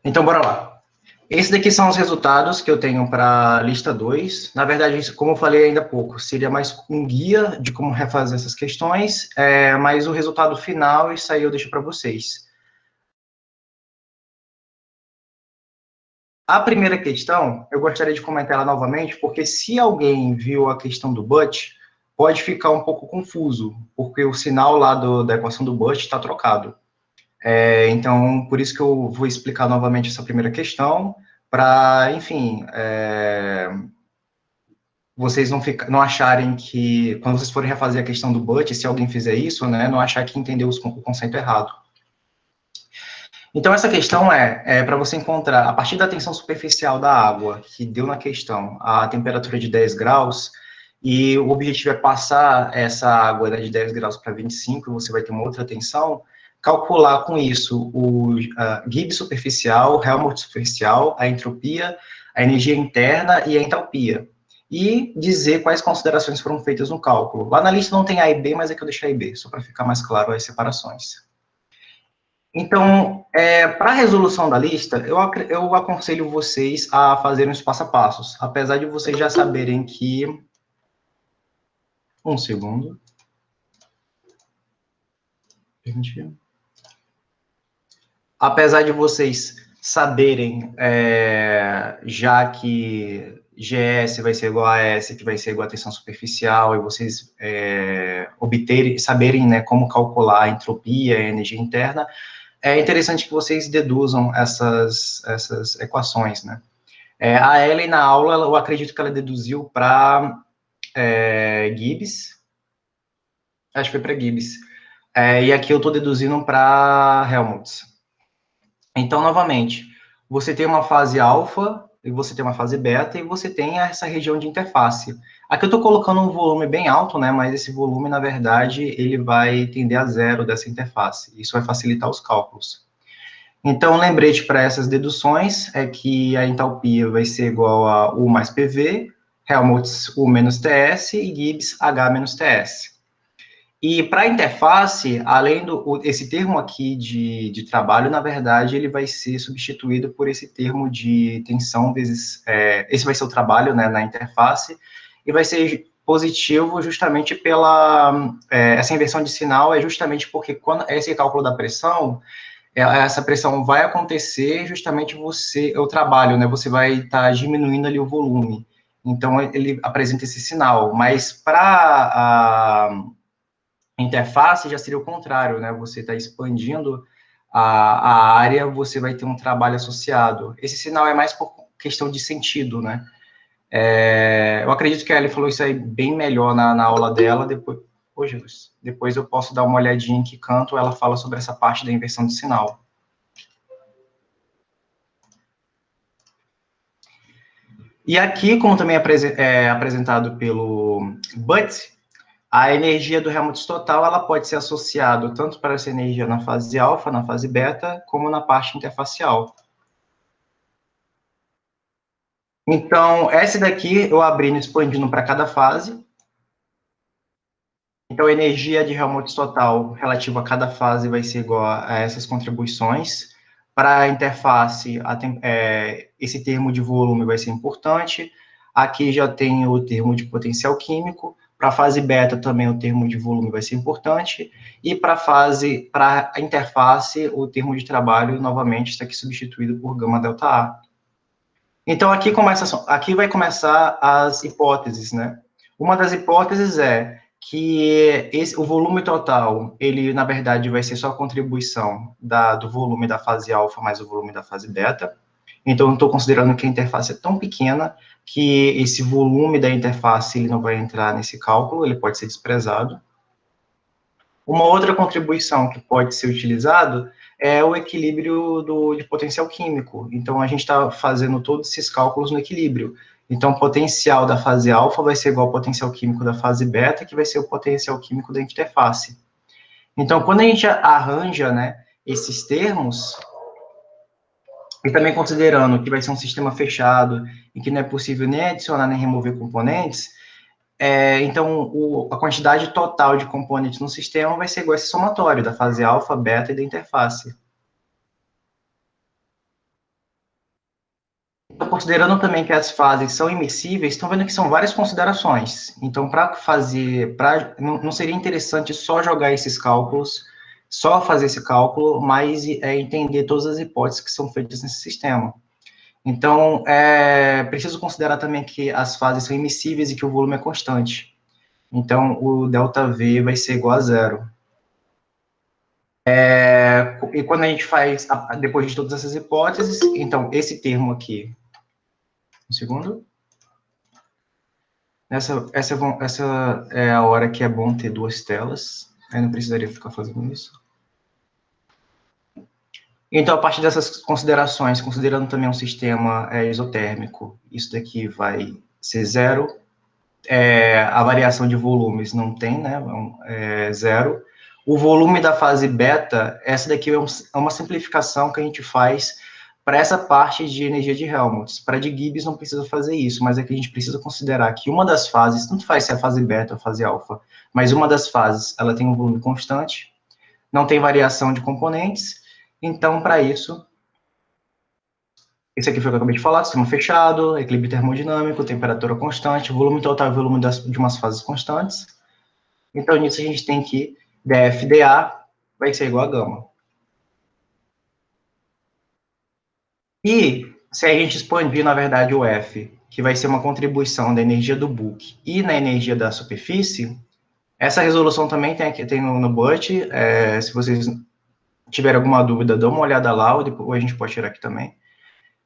Então, bora lá. Esses daqui são os resultados que eu tenho para a lista 2. Na verdade, isso, como eu falei ainda há pouco, seria mais um guia de como refazer essas questões, mas o resultado final, isso aí eu deixo para vocês. A primeira questão, eu gostaria de comentar ela novamente, porque se alguém viu a questão do but, pode ficar um pouco confuso, porque o sinal lá da equação do but está trocado. Então, por isso que eu vou explicar novamente essa primeira questão, para, enfim, vocês não acharem que, quando vocês forem refazer a questão do but, se alguém fizer isso, né, não achar que entendeu o conceito errado. Então, essa questão é para você encontrar, a partir da tensão superficial da água, que deu na questão, a temperatura de 10 graus, e o objetivo é passar essa água de 10 graus para 25, você vai ter uma outra tensão, calcular com isso o Gibbs superficial, Helmholtz superficial, a entropia, a energia interna e a entalpia. E dizer quais considerações foram feitas no cálculo. Lá na lista não tem A e B, mas é que eu deixei A e B, só para ficar mais claro as separações. Então, para a resolução da lista, eu aconselho vocês a fazerem os passo a passos, apesar de vocês já saberem que... Um segundo. Apesar de vocês saberem já que GS vai ser igual a S, que vai ser igual a tensão superficial, e vocês saberem, né, como calcular a entropia e a energia interna, é interessante que vocês deduzam essas equações, né? A Ellen, na aula, eu acredito que ela deduziu para Gibbs, acho que foi para Gibbs, e aqui eu estou deduzindo para Helmholtz. Então, novamente, você tem uma fase alfa, e você tem uma fase beta, e você tem essa região de interface. Aqui eu estou colocando um volume bem alto, né, mas esse volume, na verdade, ele vai tender a zero dessa interface. Isso vai facilitar os cálculos. Então, um lembrete para essas deduções é que a entalpia vai ser igual a U mais PV, Helmholtz U menos TS e Gibbs H menos TS. E para a interface, além esse termo aqui de trabalho, na verdade, ele vai ser substituído por esse termo de tensão vezes... esse vai ser o trabalho, né, na interface, e vai ser positivo justamente pela... essa inversão de sinal é justamente porque quando esse cálculo da pressão, essa pressão vai acontecer justamente o trabalho, né? Você vai estar diminuindo ali o volume. Então, ele apresenta esse sinal. Mas para a interface já seria o contrário, né? Você está expandindo a área, você vai ter um trabalho associado. Esse sinal é mais por questão de sentido, né? Eu acredito que a Ellie falou isso aí bem melhor na aula dela, depois... Oh, Jesus. Depois eu posso dar uma olhadinha em que canto ela fala sobre essa parte da inversão de sinal. E aqui, como também é apresentado pelo Butt, a energia do Helmholtz total, ela pode ser associada tanto para essa energia na fase alfa, na fase beta, como na parte interfacial. Então, essa daqui eu abrindo e expandindo para cada fase. Então, a energia de Helmholtz total relativa a cada fase vai ser igual a essas contribuições. Para a interface, esse termo de volume vai ser importante. Aqui já tem o termo de potencial químico. Para a fase beta também o termo de volume vai ser importante. E para a interface, o termo de trabalho, novamente, está aqui substituído por gama delta A. Então, aqui vai começar as hipóteses, né? Uma das hipóteses é que o volume total, ele, na verdade, vai ser só a contribuição do volume da fase alfa mais o volume da fase beta. Então, eu estou considerando que a interface é tão pequena que esse volume da interface ele não vai entrar nesse cálculo, ele pode ser desprezado. Uma outra contribuição que pode ser utilizado é o equilíbrio de potencial químico. Então, a gente está fazendo todos esses cálculos no equilíbrio. Então, o potencial da fase alfa vai ser igual ao potencial químico da fase beta, que vai ser o potencial químico da interface. Então, quando a gente arranja, né, esses termos, e também considerando que vai ser um sistema fechado, e que não é possível nem adicionar nem remover componentes, então, a quantidade total de componentes no sistema vai ser igual a esse somatório da fase alfa, beta e da interface. Considerando também que as fases são imiscíveis, estão vendo que são várias considerações. Então, não seria interessante só jogar esses cálculos, só fazer esse cálculo, mas entender todas as hipóteses que são feitas nesse sistema. Então, preciso considerar também que as fases são imissíveis e que o volume é constante. Então, o ΔV vai ser igual a zero. E quando a gente faz, depois de todas essas hipóteses, então, esse termo aqui, um segundo. Essa é a hora que é bom ter duas telas. Aí não precisaria ficar fazendo isso. Então, a partir dessas considerações, considerando também um sistema isotérmico, isso daqui vai ser zero. A variação de volumes não tem, né? É zero. O volume da fase beta, essa daqui é uma simplificação que a gente faz para essa parte de energia de Helmholtz. Para de Gibbs não precisa fazer isso, mas é que a gente precisa considerar que uma das fases, tanto faz se é a fase beta ou a fase alfa, mas uma das fases, ela tem um volume constante, não tem variação de componentes, então, para isso, esse aqui foi o que eu acabei de falar, sistema fechado, equilíbrio termodinâmico, temperatura constante, volume total e volume de umas fases constantes. Então, nisso a gente tem que dFdA vai ser igual a gama. E se a gente expandir, na verdade, o F, que vai ser uma contribuição da energia do book e na energia da superfície, essa resolução também tem no BUT. Se vocês tiverem alguma dúvida, dá uma olhada lá, ou depois a gente pode tirar aqui também.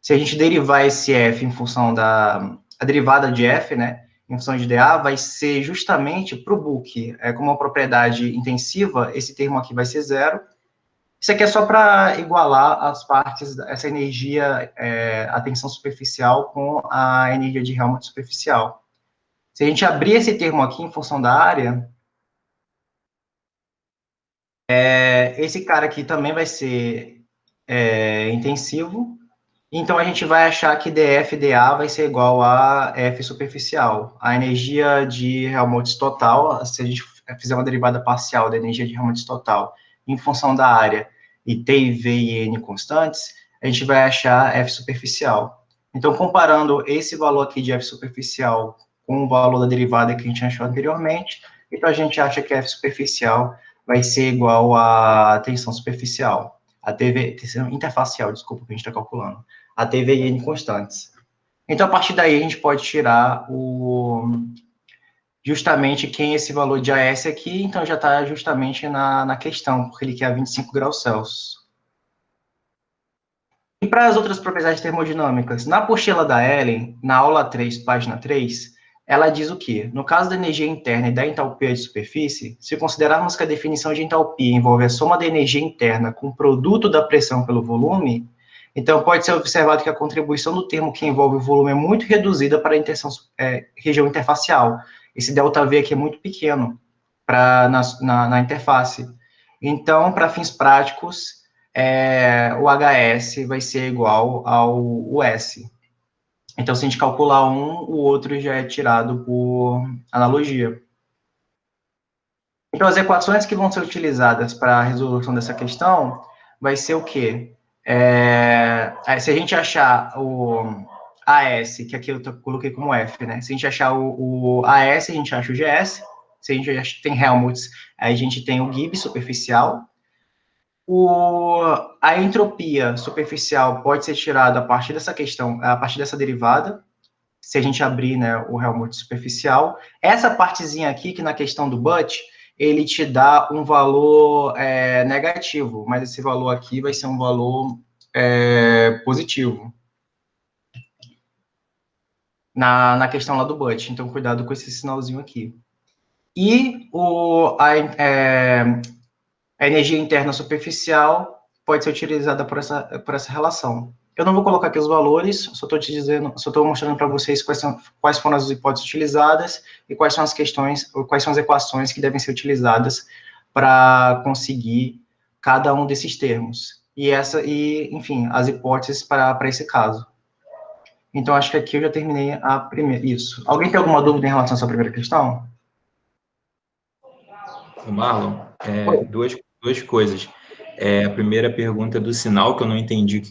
Se a gente derivar esse F em função a derivada de F, né, em função de dA, vai ser justamente para o book. Como uma propriedade intensiva, esse termo aqui vai ser zero. Isso aqui é só para igualar as partes, essa energia, a tensão superficial com a energia de Helmholtz superficial. Se a gente abrir esse termo aqui em função da área, esse cara aqui também vai ser intensivo, então a gente vai achar que dFdA vai ser igual a F superficial. A energia de Helmholtz total, se a gente fizer uma derivada parcial da energia de Helmholtz total em função da área e T, V e N constantes, a gente vai achar F superficial. Então, comparando esse valor aqui de F superficial com o valor da derivada que a gente achou anteriormente, então a gente acha que F superficial vai ser igual a tensão superficial, a TV, tensão interfacial, desculpa, que a gente está calculando, a TV e N constantes. Então, a partir daí, a gente pode tirar justamente quem é esse valor de AS aqui, então já está justamente na questão, porque ele quer 25 graus Celsius. E para as outras propriedades termodinâmicas, na apostila da Ellen, na aula 3, página 3, ela diz o quê? No caso da energia interna e da entalpia de superfície, se considerarmos que a definição de entalpia envolve a soma da energia interna com o produto da pressão pelo volume, então pode ser observado que a contribuição do termo que envolve o volume é muito reduzida para a região interfacial. Esse ΔV aqui é muito pequeno na interface. Então, para fins práticos, o HS vai ser igual ao US. Então, se a gente calcular um, o outro já é tirado por analogia. Então, as equações que vão ser utilizadas para a resolução dessa questão vai ser o quê? Se a gente achar o AS, que aqui eu coloquei como F, né? Se a gente achar o AS, a gente acha o GS. Se a gente tem Helmholtz, aí a gente tem o Gibbs superficial. A entropia superficial pode ser tirada a partir dessa questão, a partir dessa derivada, se a gente abrir, né, o Helmholtz superficial. Essa partezinha aqui, que na questão do Butt, ele te dá um valor negativo, mas esse valor aqui vai ser um valor positivo. Na questão lá do Butt, então cuidado com esse sinalzinho aqui. E a energia interna superficial pode ser utilizada por essa relação. Eu não vou colocar aqui os valores, só estou mostrando para vocês quais foram as hipóteses utilizadas e quais são as equações que devem ser utilizadas para conseguir cada um desses termos. Enfim, as hipóteses para esse caso. Então, acho que aqui eu já terminei a primeira. Isso. Alguém tem alguma dúvida em relação a essa primeira questão? Marlon, duas coisas. A primeira pergunta é do sinal, que eu não entendi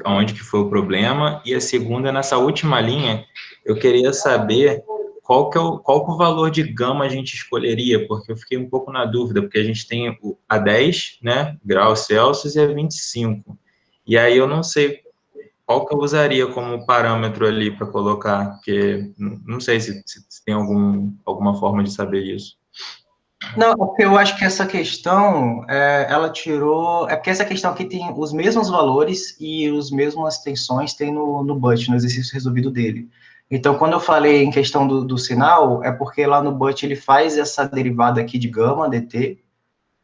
onde que foi o problema, e a segunda, nessa última linha, eu queria saber qual que é o valor de gama a gente escolheria, porque eu fiquei um pouco na dúvida, porque a gente tem a 10, né, graus Celsius e a 25. E aí eu não sei qual que eu usaria como parâmetro ali para colocar, porque não sei se tem alguma forma de saber isso. Não, porque eu acho que essa questão, ela tirou... É porque essa questão aqui tem os mesmos valores e as mesmas tensões tem no BUT, no exercício resolvido dele. Então, quando eu falei em questão do sinal, é porque lá no BUT ele faz essa derivada aqui de gama, dt,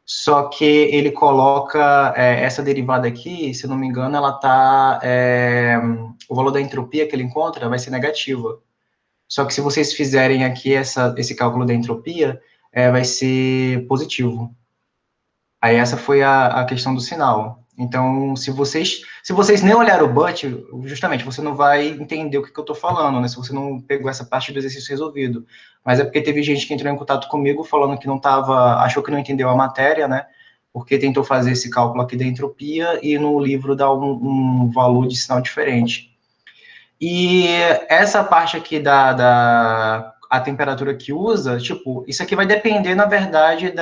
só que ele coloca essa derivada aqui, se não me engano, ela está... o valor da entropia que ele encontra vai ser negativa. Só que se vocês fizerem aqui esse cálculo da entropia, vai ser positivo. Aí essa foi a questão do sinal. Então, se vocês nem olharam o but, justamente, você não vai entender o que eu estou falando, né? Se você não pegou essa parte do exercício resolvido. Mas é porque teve gente que entrou em contato comigo falando que achou que não entendeu a matéria, né? Porque tentou fazer esse cálculo aqui da entropia e no livro dá um valor de sinal diferente. E essa parte aqui a temperatura que usa, tipo, isso aqui vai depender, na verdade,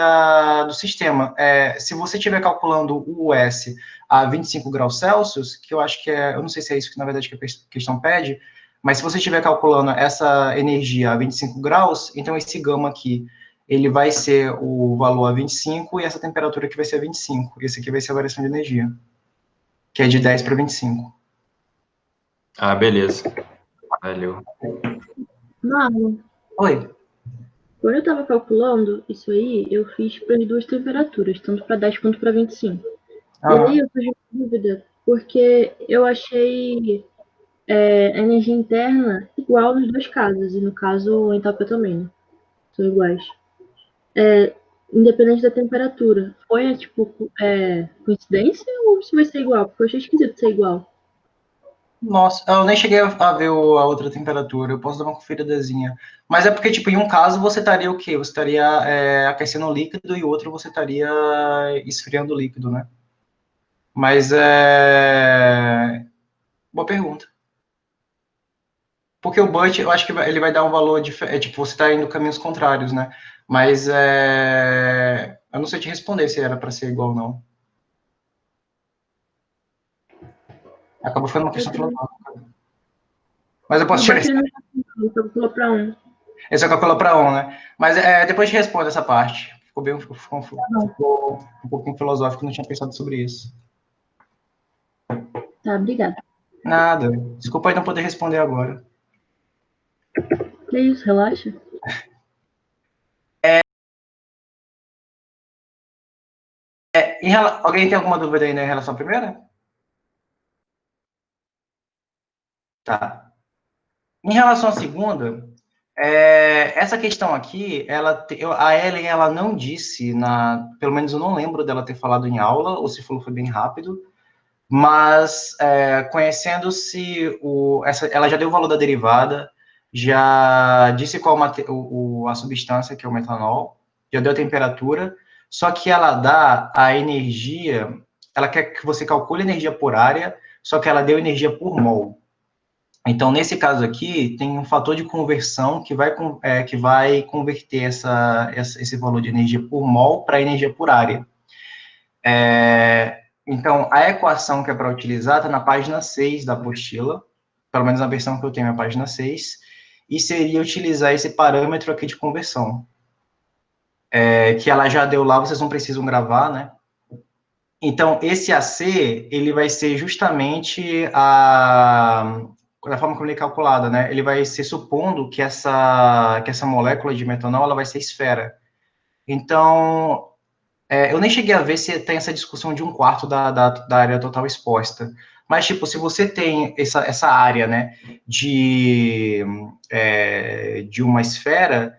do sistema. Se você estiver calculando o US a 25 graus Celsius, que eu acho que eu não sei se é isso que, na verdade, que a questão pede, mas se você estiver calculando essa energia a 25 graus, então esse gama aqui, ele vai ser o valor a 25 e essa temperatura aqui vai ser a 25. Esse aqui vai ser a variação de energia, que é de 10 para 25. Ah, beleza. Valeu. Marlon, Oi. quando eu estava calculando isso aí, eu fiz para as duas temperaturas, tanto para 10 quanto para 25. E aí eu tô com dúvida, porque eu achei a energia interna igual nos dois casos, e no caso a entalpia também, né? São iguais. Independente da temperatura. Foi, tipo, coincidência ou isso vai ser igual? Porque eu achei esquisito ser igual. Nossa, eu nem cheguei a ver a outra temperatura, eu posso dar uma conferidazinha. Mas é porque, tipo, em um caso você estaria o quê? Você estaria aquecendo o líquido e o outro você estaria esfriando o líquido, né? Mas boa pergunta. Porque o Butch, eu acho que ele vai dar um valor diferente, tipo, você está indo caminhos contrários, né? Mas eu não sei te responder se era para ser igual ou não. Acabou ficando uma questão filosófica. Mas eu posso tirar isso. Ele calculou para 1. Esse é calcula para 1, né? Mas depois te respondo essa parte. Ficou um pouquinho filosófico, não tinha pensado sobre isso. Tá, obrigada. Nada. Desculpa aí não poder responder agora. Que isso, relaxa. Alguém tem alguma dúvida ainda em relação à primeira? Tá. Em relação à segunda, essa questão aqui, a Ellen, ela não disse, pelo menos eu não lembro dela ter falado em aula, ou se falou foi bem rápido, mas conhecendo-se, ela já deu o valor da derivada, já disse qual a substância, que é o metanol, já deu a temperatura, só que ela dá a energia, ela quer que você calcule a energia por área, só que ela deu energia por mol. Então, nesse caso aqui, tem um fator de conversão que vai converter esse valor de energia por mol para energia por área. Então, a equação que é para utilizar está na página 6 da apostila, pelo menos na versão que eu tenho é a página 6, e seria utilizar esse parâmetro aqui de conversão, que ela já deu lá, vocês não precisam gravar, né? Então, esse AC, ele vai ser justamente da forma como ele é calculada, né? Ele vai ser supondo que essa molécula de metanol, ela vai ser esfera. Então, eu nem cheguei a ver se tem essa discussão de 1/4 da área total exposta. Mas, tipo, se você tem essa área, né, de uma esfera,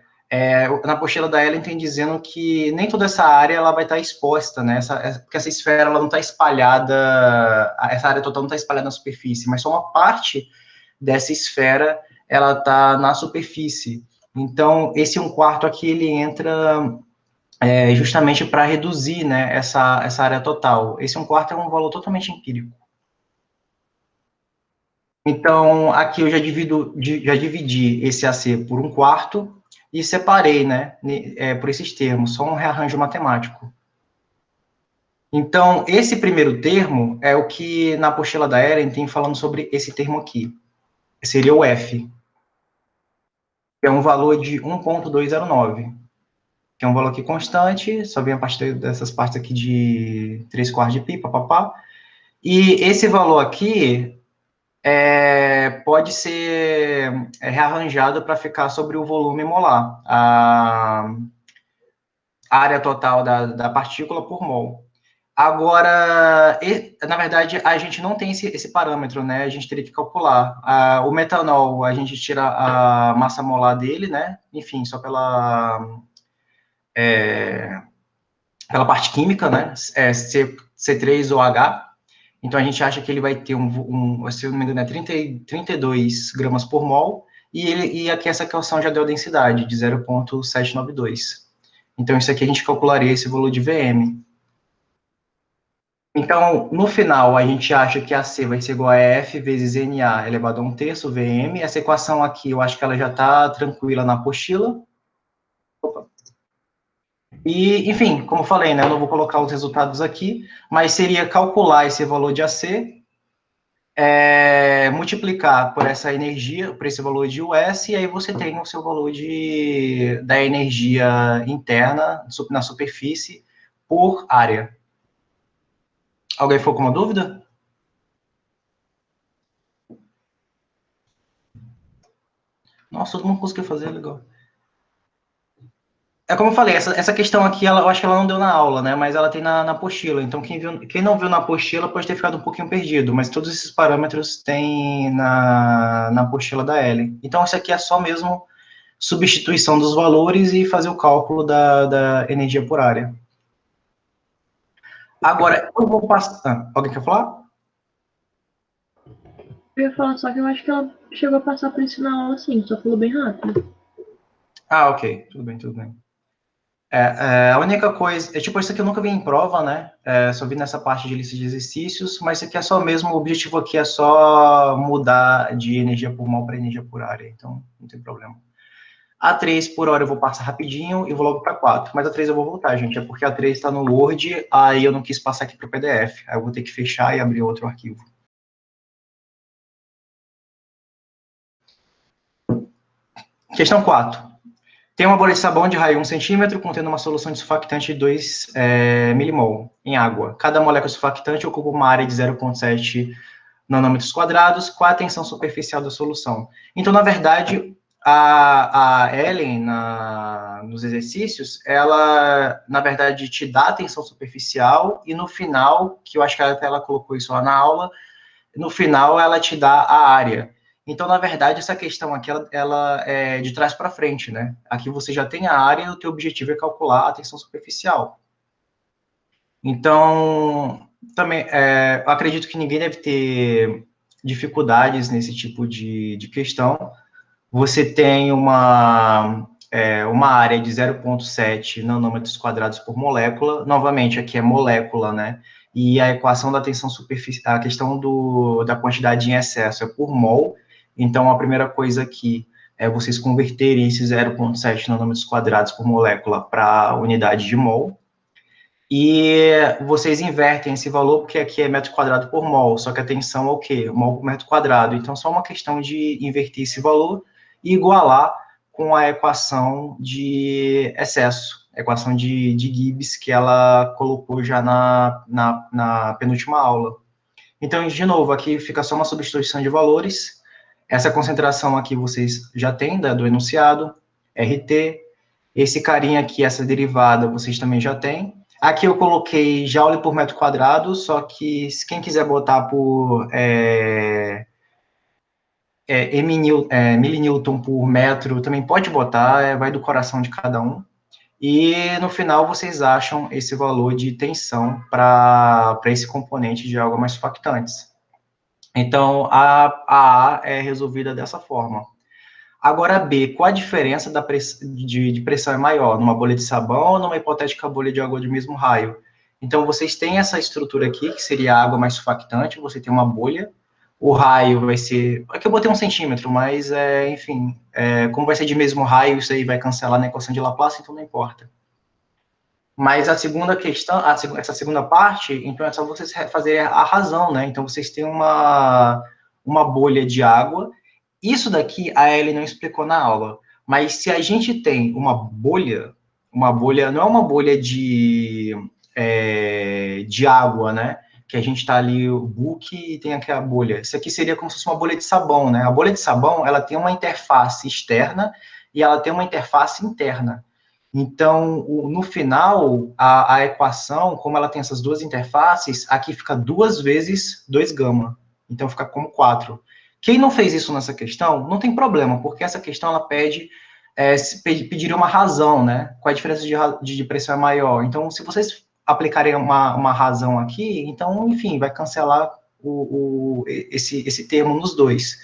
na apostila da Ellen tem dizendo que nem toda essa área ela vai estar exposta, né, porque essa esfera ela não está espalhada, essa área total não está espalhada na superfície, mas só uma parte dessa esfera ela está na superfície. Então, esse 1/4 aqui, ele entra justamente para reduzir, né, essa área total. Esse 1/4 é um valor totalmente empírico. Então, aqui eu já dividi esse AC por 1/4 e separei, né, por esses termos, só um rearranjo matemático. Então, esse primeiro termo é o que na apostila da Eren tem falando sobre esse termo aqui. Seria o F, que é um valor de 1,209, que é um valor aqui constante, só vem a partir dessas partes aqui de 3/4 de pi, papapá. E esse valor aqui pode ser rearranjado para ficar sobre o volume molar, a área total da partícula por mol. Agora, na verdade, a gente não tem esse parâmetro, né? A gente teria que calcular. O metanol, a gente tira a massa molar dele, né? Enfim, só pela parte química, né? C3OH. Então, a gente acha que ele vai ter se eu não me engano, 32 gramas por mol, e aqui essa equação já deu a densidade, de 0,792. Então, isso aqui a gente calcularia esse valor de VM. Então, no final, a gente acha que AC vai ser igual a F vezes NA elevado a 1/3 VM. Essa equação aqui, eu acho que ela já está tranquila na apostila. Opa. E, enfim, como eu falei, né, eu não vou colocar os resultados aqui, mas seria calcular esse valor de AC, multiplicar por essa energia, por esse valor de US, e aí você tem o seu valor da energia interna na superfície por área. Alguém ficou com uma dúvida? Nossa, todo mundo conseguiu fazer, legal. É como eu falei, essa questão aqui, eu acho que ela não deu na aula, né? Mas ela tem na apostila. Então, quem não viu na apostila pode ter ficado um pouquinho perdido, mas todos esses parâmetros tem na apostila da Ellen. Então, isso aqui é só mesmo substituição dos valores e fazer o cálculo da energia por área. Agora, eu vou passar. Alguém quer falar? Eu ia falar só que eu acho que ela chegou a passar por isso na aula, sim, só falou bem rápido. Ok. Tudo bem, tudo bem. A única coisa, tipo, isso aqui eu nunca vi em prova, né? Só vi nessa parte de lista de exercícios, mas isso aqui é só mesmo, o objetivo aqui é só mudar de energia por mol para energia por área, então não tem problema. A 3 por hora eu vou passar rapidinho e vou logo para 4, mas a 3 eu vou voltar, gente, é porque a 3 está no Word, aí eu não quis passar aqui para o PDF, aí eu vou ter que fechar e abrir outro arquivo. Questão 4. Tem uma bolha de sabão de raio 1 centímetro contendo uma solução de surfactante de 2 milimol em água. Cada molécula de surfactante ocupa uma área de 0,7 nanômetros quadrados. Qual a tensão superficial da solução? Então, na verdade, a Ellen, nos exercícios, ela, na verdade, te dá a tensão superficial e no final, que eu acho que ela colocou isso lá na aula, no final ela te dá a área. Então, na verdade, essa questão aqui, ela é de trás para frente, né? Aqui você já tem a área e o teu objetivo é calcular a tensão superficial. Então, também, eu acredito que ninguém deve ter dificuldades nesse tipo de questão. Você tem uma área de 0,7 nanômetros quadrados por molécula. Novamente, aqui é molécula, né? E a equação da tensão superficial, a questão da quantidade em excesso é por mol. Então, a primeira coisa aqui é vocês converterem esses 0,7 nanômetros quadrados por molécula para a unidade de mol. E vocês invertem esse valor, porque aqui é metro quadrado por mol, só que a tensão é o quê? Mol por metro quadrado. Então, só uma questão de inverter esse valor e igualar com a equação de excesso, a equação de Gibbs, que ela colocou já na penúltima aula. Então, de novo, aqui fica só uma substituição de valores. Essa concentração aqui vocês já têm, do enunciado, RT. Esse carinha aqui, essa derivada, vocês também já têm. Aqui eu coloquei joule por metro quadrado, só que se quem quiser botar por milinewton por metro, também pode botar, vai do coração de cada um. E no final vocês acham esse valor de tensão para esse componente de água mais surfactantes. Então, a A é resolvida dessa forma. Agora, B, qual a diferença de pressão é maior, numa bolha de sabão ou numa hipotética bolha de água de mesmo raio? Então, vocês têm essa estrutura aqui, que seria a água mais surfactante, você tem uma bolha, o raio vai ser... Aqui eu botei 1 centímetro, mas, enfim, como vai ser de mesmo raio, isso aí vai cancelar na equação de Laplace, então não importa. Mas a segunda questão, essa segunda parte, então é só vocês fazerem a razão, né? Então, vocês têm uma bolha de água. Isso daqui a Ellie não explicou na aula, mas se a gente tem uma bolha não é uma bolha de água, né? Que a gente está ali, o book e tem aqui a bolha. Isso aqui seria como se fosse uma bolha de sabão, né? A bolha de sabão, ela tem uma interface externa e ela tem uma interface interna. Então, no final, a equação, como ela tem essas duas interfaces, aqui fica 2 vezes 2 gama. Então, fica como 4. Quem não fez isso nessa questão, não tem problema, porque essa questão, ela pediria uma razão, né? Qual a diferença de pressão é maior. Então, se vocês aplicarem uma razão aqui, então, enfim, vai cancelar esse termo nos dois.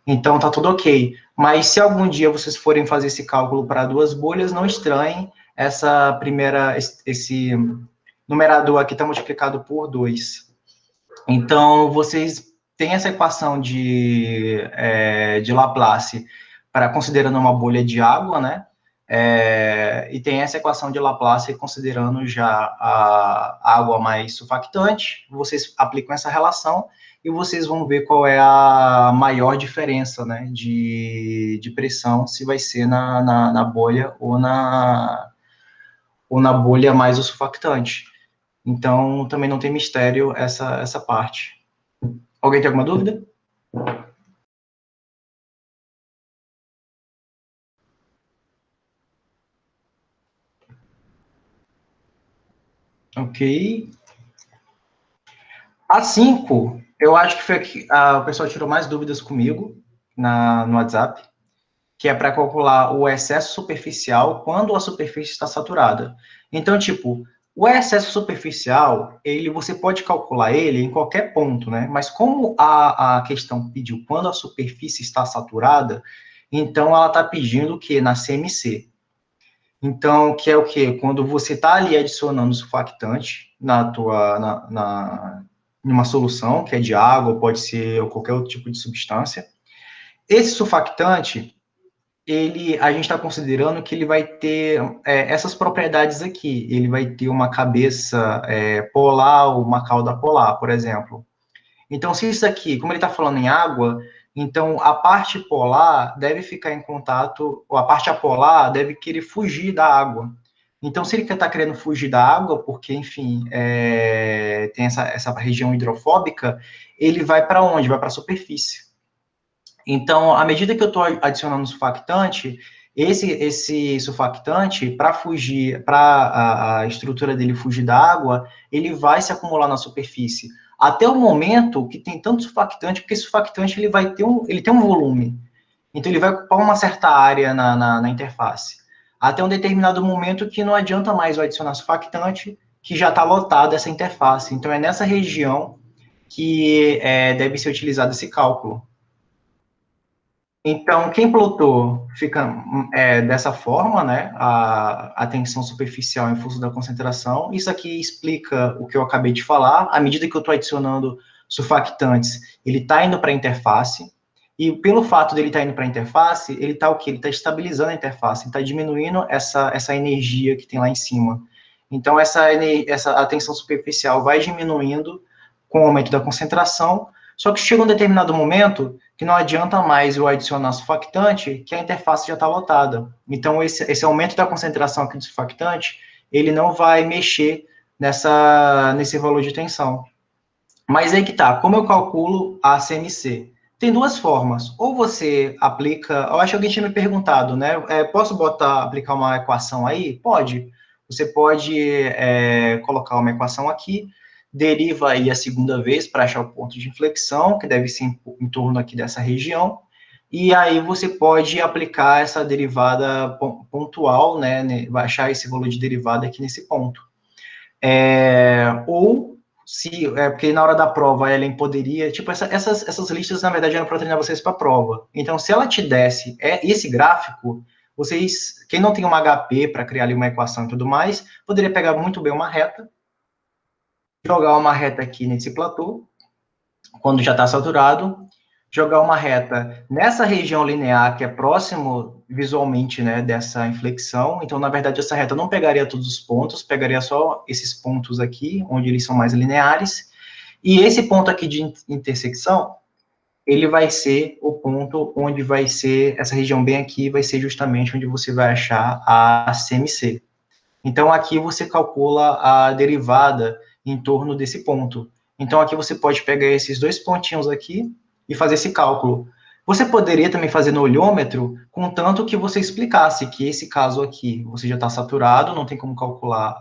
Então, tá tudo ok. Mas se algum dia vocês forem fazer esse cálculo para 2 bolhas, não estranhem esse numerador aqui está multiplicado por 2. Então, vocês têm essa equação de Laplace considerando uma bolha de água, né? E tem essa equação de Laplace considerando já a água mais surfactante. Vocês aplicam essa relação e vocês vão ver qual é a maior diferença, né, de pressão, se vai ser na bolha ou na bolha mais o surfactante. Então, também não tem mistério essa parte. Alguém tem alguma dúvida? Ok. A 5, eu acho que foi que o pessoal tirou mais dúvidas comigo no WhatsApp, que é para calcular o excesso superficial quando a superfície está saturada. Então, tipo, o excesso superficial, você pode calcular ele em qualquer ponto, né? Mas como a questão pediu quando a superfície está saturada, então ela está pedindo o quê? Na CMC. Então, que é o quê? Quando você está ali adicionando surfactante numa solução, que é de água, pode ser qualquer outro tipo de substância. Esse surfactante, a gente está considerando que ele vai ter essas propriedades aqui. Ele vai ter uma cabeça polar ou uma cauda polar, por exemplo. Então, se isso aqui, como ele está falando em água, então a parte polar deve ficar em contato, ou a parte apolar deve querer fugir da água. Então, se ele está querendo fugir da água, porque, enfim, tem essa região hidrofóbica, ele vai para onde? Vai para a superfície. Então, à medida que eu estou adicionando surfactante, esse surfactante, para fugir, para a estrutura dele fugir da água, ele vai se acumular na superfície. Até o momento que tem tanto surfactante, porque esse surfactante ele tem um volume. Então, ele vai ocupar uma certa área na interface. Até um determinado momento que não adianta mais eu adicionar surfactante, que já está lotado essa interface. Então, é nessa região que deve ser utilizado esse cálculo. Então, quem plotou fica dessa forma, né? A tensão superficial em função da concentração. Isso aqui explica o que eu acabei de falar. À medida que eu estou adicionando surfactantes, ele está indo para a interface. E pelo fato dele estar indo para a interface, ele está o quê? Ele está estabilizando a interface, está diminuindo essa energia que tem lá em cima. Então, a tensão superficial vai diminuindo com o aumento da concentração, só que chega um determinado momento que não adianta mais eu adicionar surfactante, que a interface já está lotada. Então, esse aumento da concentração aqui do surfactante, ele não vai mexer nesse valor de tensão. Mas aí que tá, como eu calculo a CMC? Tem 2 formas. Ou você aplica, eu acho que alguém tinha me perguntado, né? Posso aplicar uma equação aí? Pode. Você pode colocar uma equação aqui, deriva aí a segunda vez para achar o ponto de inflexão, que deve ser em torno aqui dessa região, e aí você pode aplicar essa derivada pontual, né? Vai achar esse valor de derivada aqui nesse ponto. Ou porque na hora da prova a Ellen poderia, tipo, essas listas, na verdade, eram para treinar vocês para a prova. Então, se ela te desse esse gráfico, vocês, quem não tem uma HP para criar ali uma equação e tudo mais, poderia pegar muito bem uma reta, jogar uma reta aqui nesse platô, quando já está saturado, jogar uma reta nessa região linear que é próximo visualmente, né, dessa inflexão. Então, na verdade, essa reta não pegaria todos os pontos, pegaria só esses pontos aqui, onde eles são mais lineares. E esse ponto aqui de intersecção, ele vai ser o ponto onde vai ser, essa região bem aqui, vai ser justamente onde você vai achar a CMC. Então, aqui você calcula a derivada em torno desse ponto. Então, aqui você pode pegar esses dois pontinhos aqui e fazer esse cálculo. Você poderia também fazer no olhômetro, contanto que você explicasse que esse caso aqui, você já está saturado, não tem como calcular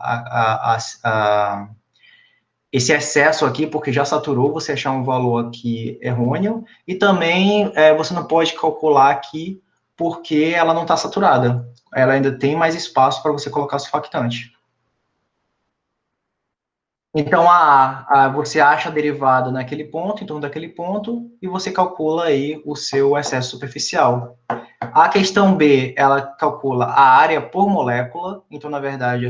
esse excesso aqui, porque já saturou, você achar um valor aqui errôneo, e também você não pode calcular aqui porque ela não está saturada. Ela ainda tem mais espaço para você colocar surfactante. Então, você acha a derivada naquele ponto, em torno daquele ponto, e você calcula aí o seu excesso superficial. A questão B, ela calcula a área por molécula, então, na verdade,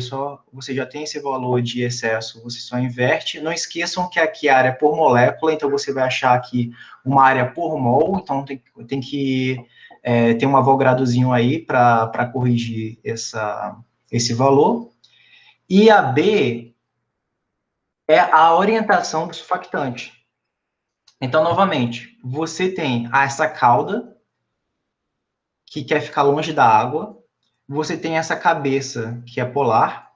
você já tem esse valor de excesso, você só inverte. Não esqueçam que aqui a área por molécula, então você vai achar aqui uma área por mol, então tem que ter um avogradozinho aí para corrigir esse valor. E a B é a orientação do surfactante. Então, novamente, você tem essa cauda, que quer ficar longe da água, você tem essa cabeça, que é polar.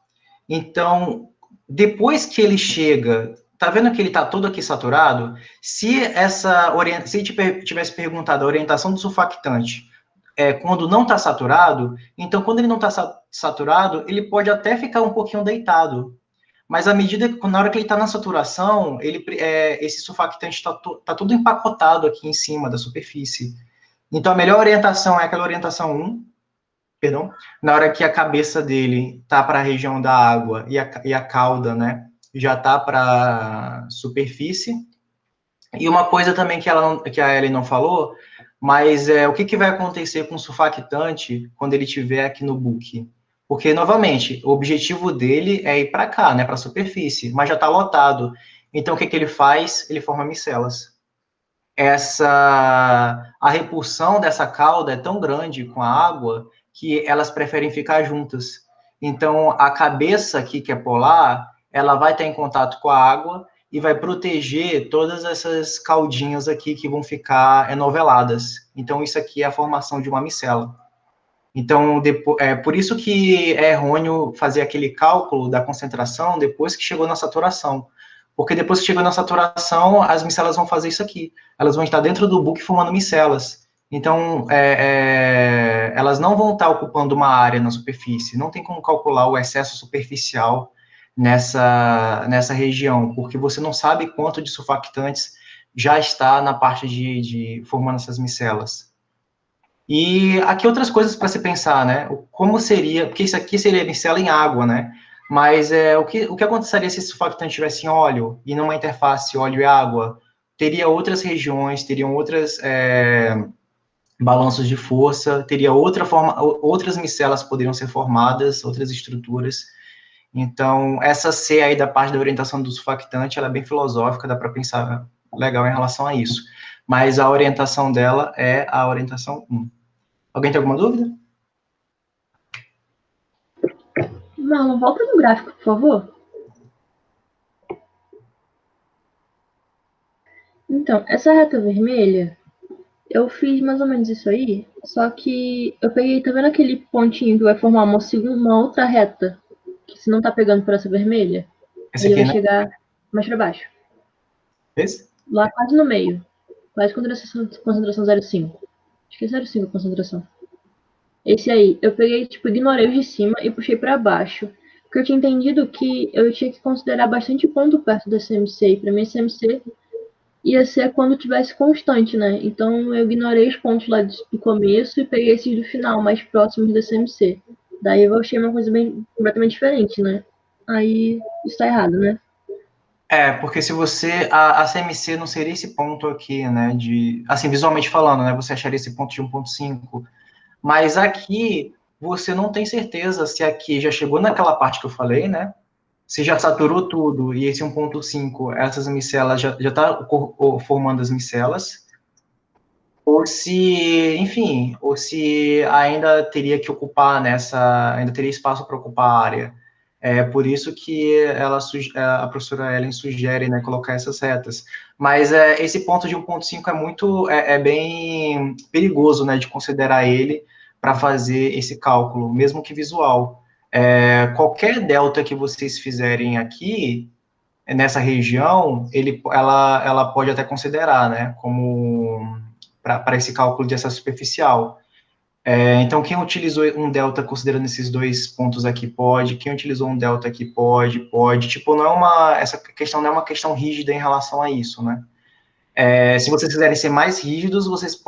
Então, depois que ele chega, tá vendo que ele tá todo aqui saturado? Se ele tivesse perguntado a orientação do surfactante quando não está saturado, então quando ele não está saturado, ele pode até ficar um pouquinho deitado. Mas à medida que, na hora que ele está na saturação, esse surfactante está todo empacotado aqui em cima da superfície. Então, a melhor orientação é aquela orientação 1, perdão, na hora que a cabeça dele está para a região da água e a cauda, né, já está para a superfície. E uma coisa também que a Ellen não falou, mas o que vai acontecer com o surfactante quando ele estiver aqui no book? Porque, novamente, o objetivo dele é ir para cá, né, para a superfície, mas já está lotado. Então, o que ele faz? Ele forma micelas. A repulsão dessa cauda é tão grande com a água que elas preferem ficar juntas. Então, a cabeça aqui, que é polar, ela vai estar em contato com a água e vai proteger todas essas caudinhas aqui que vão ficar enoveladas. Então, isso aqui é a formação de uma micela. Então, por isso que é errôneo fazer aquele cálculo da concentração depois que chegou na saturação. Porque depois que chegou na saturação, as micelas vão fazer isso aqui. Elas vão estar dentro do book formando micelas. Então, elas não vão estar ocupando uma área na superfície. Não tem como calcular o excesso superficial nessa região, porque você não sabe quanto de surfactantes já está na parte de formando essas micelas. E aqui outras coisas para se pensar, né? Como seria, porque isso aqui seria micela em água, né? Mas o que aconteceria se esse surfactante tivesse em óleo e numa interface óleo e água? Teria outras regiões, teriam outras balanços de força, teria outras micelas poderiam ser formadas, outras estruturas. Então, essa C aí da parte da orientação do surfactante, ela é bem filosófica, dá para pensar legal em relação a isso. Mas a orientação dela é a orientação 1. Alguém tem alguma dúvida? Não, volta no gráfico, por favor. Então, essa reta vermelha, eu fiz mais ou menos isso aí, só que eu peguei, tá vendo aquele pontinho que vai formar uma outra reta, que se não tá pegando por essa vermelha, ele vai chegar mais para baixo. Esse? Lá quase no meio, quase concentração 0,5. Acho que é 0,5 a concentração. Esse aí, eu peguei, ignorei os de cima e puxei para baixo. Porque eu tinha entendido que eu tinha que considerar bastante ponto perto da CMC. E para mim, a CMC ia ser quando tivesse constante, né? Então, eu ignorei os pontos lá do começo e peguei esses do final, mais próximos da CMC. Daí eu achei uma coisa completamente diferente, né? Aí, isso tá errado, né? Porque se você, a CMC não seria esse ponto aqui, né, assim, visualmente falando, né, você acharia esse ponto de 1,5, mas aqui você não tem certeza se aqui já chegou naquela parte que eu falei, né, se já saturou tudo, e esse 1,5, essas micelas já está formando as micelas, ou se, enfim, ou se ainda teria que ocupar ainda teria espaço para ocupar a área. É por isso que a professora Ellen sugere, né, colocar essas retas. Mas esse ponto de 1,5 é bem perigoso, né, de considerar ele para fazer esse cálculo, mesmo que visual. Qualquer delta que vocês fizerem aqui, nessa região, ela pode até considerar, né, como para esse cálculo de excesso superficial. Então, quem utilizou um delta considerando esses dois pontos aqui pode, quem utilizou um delta aqui pode. Tipo, essa questão não é uma questão rígida em relação a isso, né? Se vocês quiserem ser mais rígidos, vocês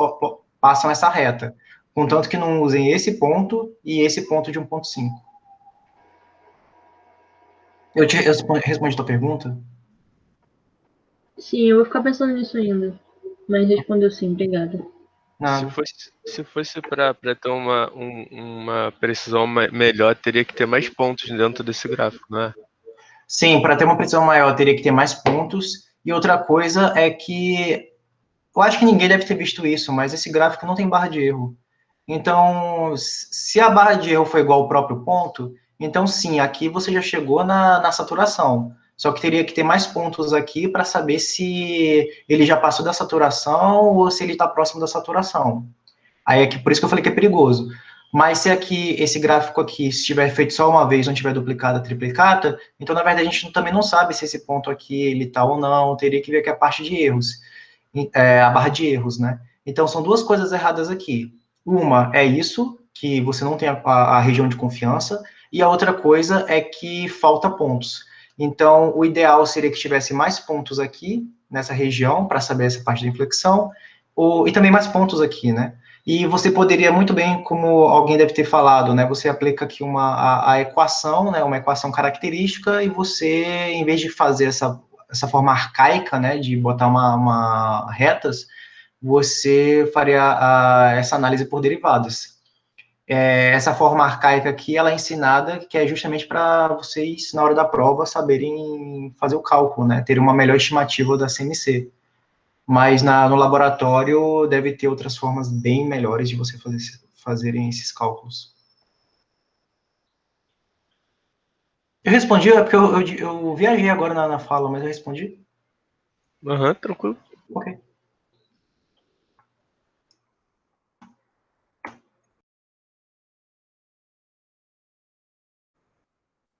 passam essa reta, contanto que não usem esse ponto e esse ponto de 1,5. Eu respondi a tua pergunta? Sim, eu vou ficar pensando nisso ainda. Mas respondeu sim, obrigada. Se fosse para ter uma precisão melhor, teria que ter mais pontos dentro desse gráfico, não é? Sim, para ter uma precisão maior, teria que ter mais pontos. E outra coisa é que eu acho que ninguém deve ter visto isso, mas esse gráfico não tem barra de erro. Então, se a barra de erro for igual ao próprio ponto, então sim, aqui você já chegou na saturação. Só que teria que ter mais pontos aqui para saber se ele já passou da saturação ou se ele está próximo da saturação. Aí é que, por isso que eu falei que é perigoso. Mas se aqui, esse gráfico aqui, se tiver feito só uma vez, não tiver duplicada, triplicata, então, na verdade, a gente também não sabe se esse ponto aqui, ele tá ou não, teria que ver aqui a parte de erros, a barra de erros, né? Então, são duas coisas erradas aqui. Uma é isso, que você não tem a região de confiança, e a outra coisa é que falta pontos. Então, o ideal seria que tivesse mais pontos aqui, nessa região, para saber essa parte da inflexão, e também mais pontos aqui, né? E você poderia muito bem, como alguém deve ter falado, né? Você aplica aqui a equação, né? Uma equação característica, e você, em vez de fazer essa forma arcaica, né? De botar uma retas, você faria essa análise por derivadas. Essa forma arcaica aqui, ela é ensinada, que é justamente para vocês, na hora da prova, saberem fazer o cálculo, né? Ter uma melhor estimativa da CMC. Mas no laboratório deve ter outras formas bem melhores de você fazerem esses cálculos. Eu respondi, porque eu viajei agora na fala, mas eu respondi. Aham, tranquilo. Ok.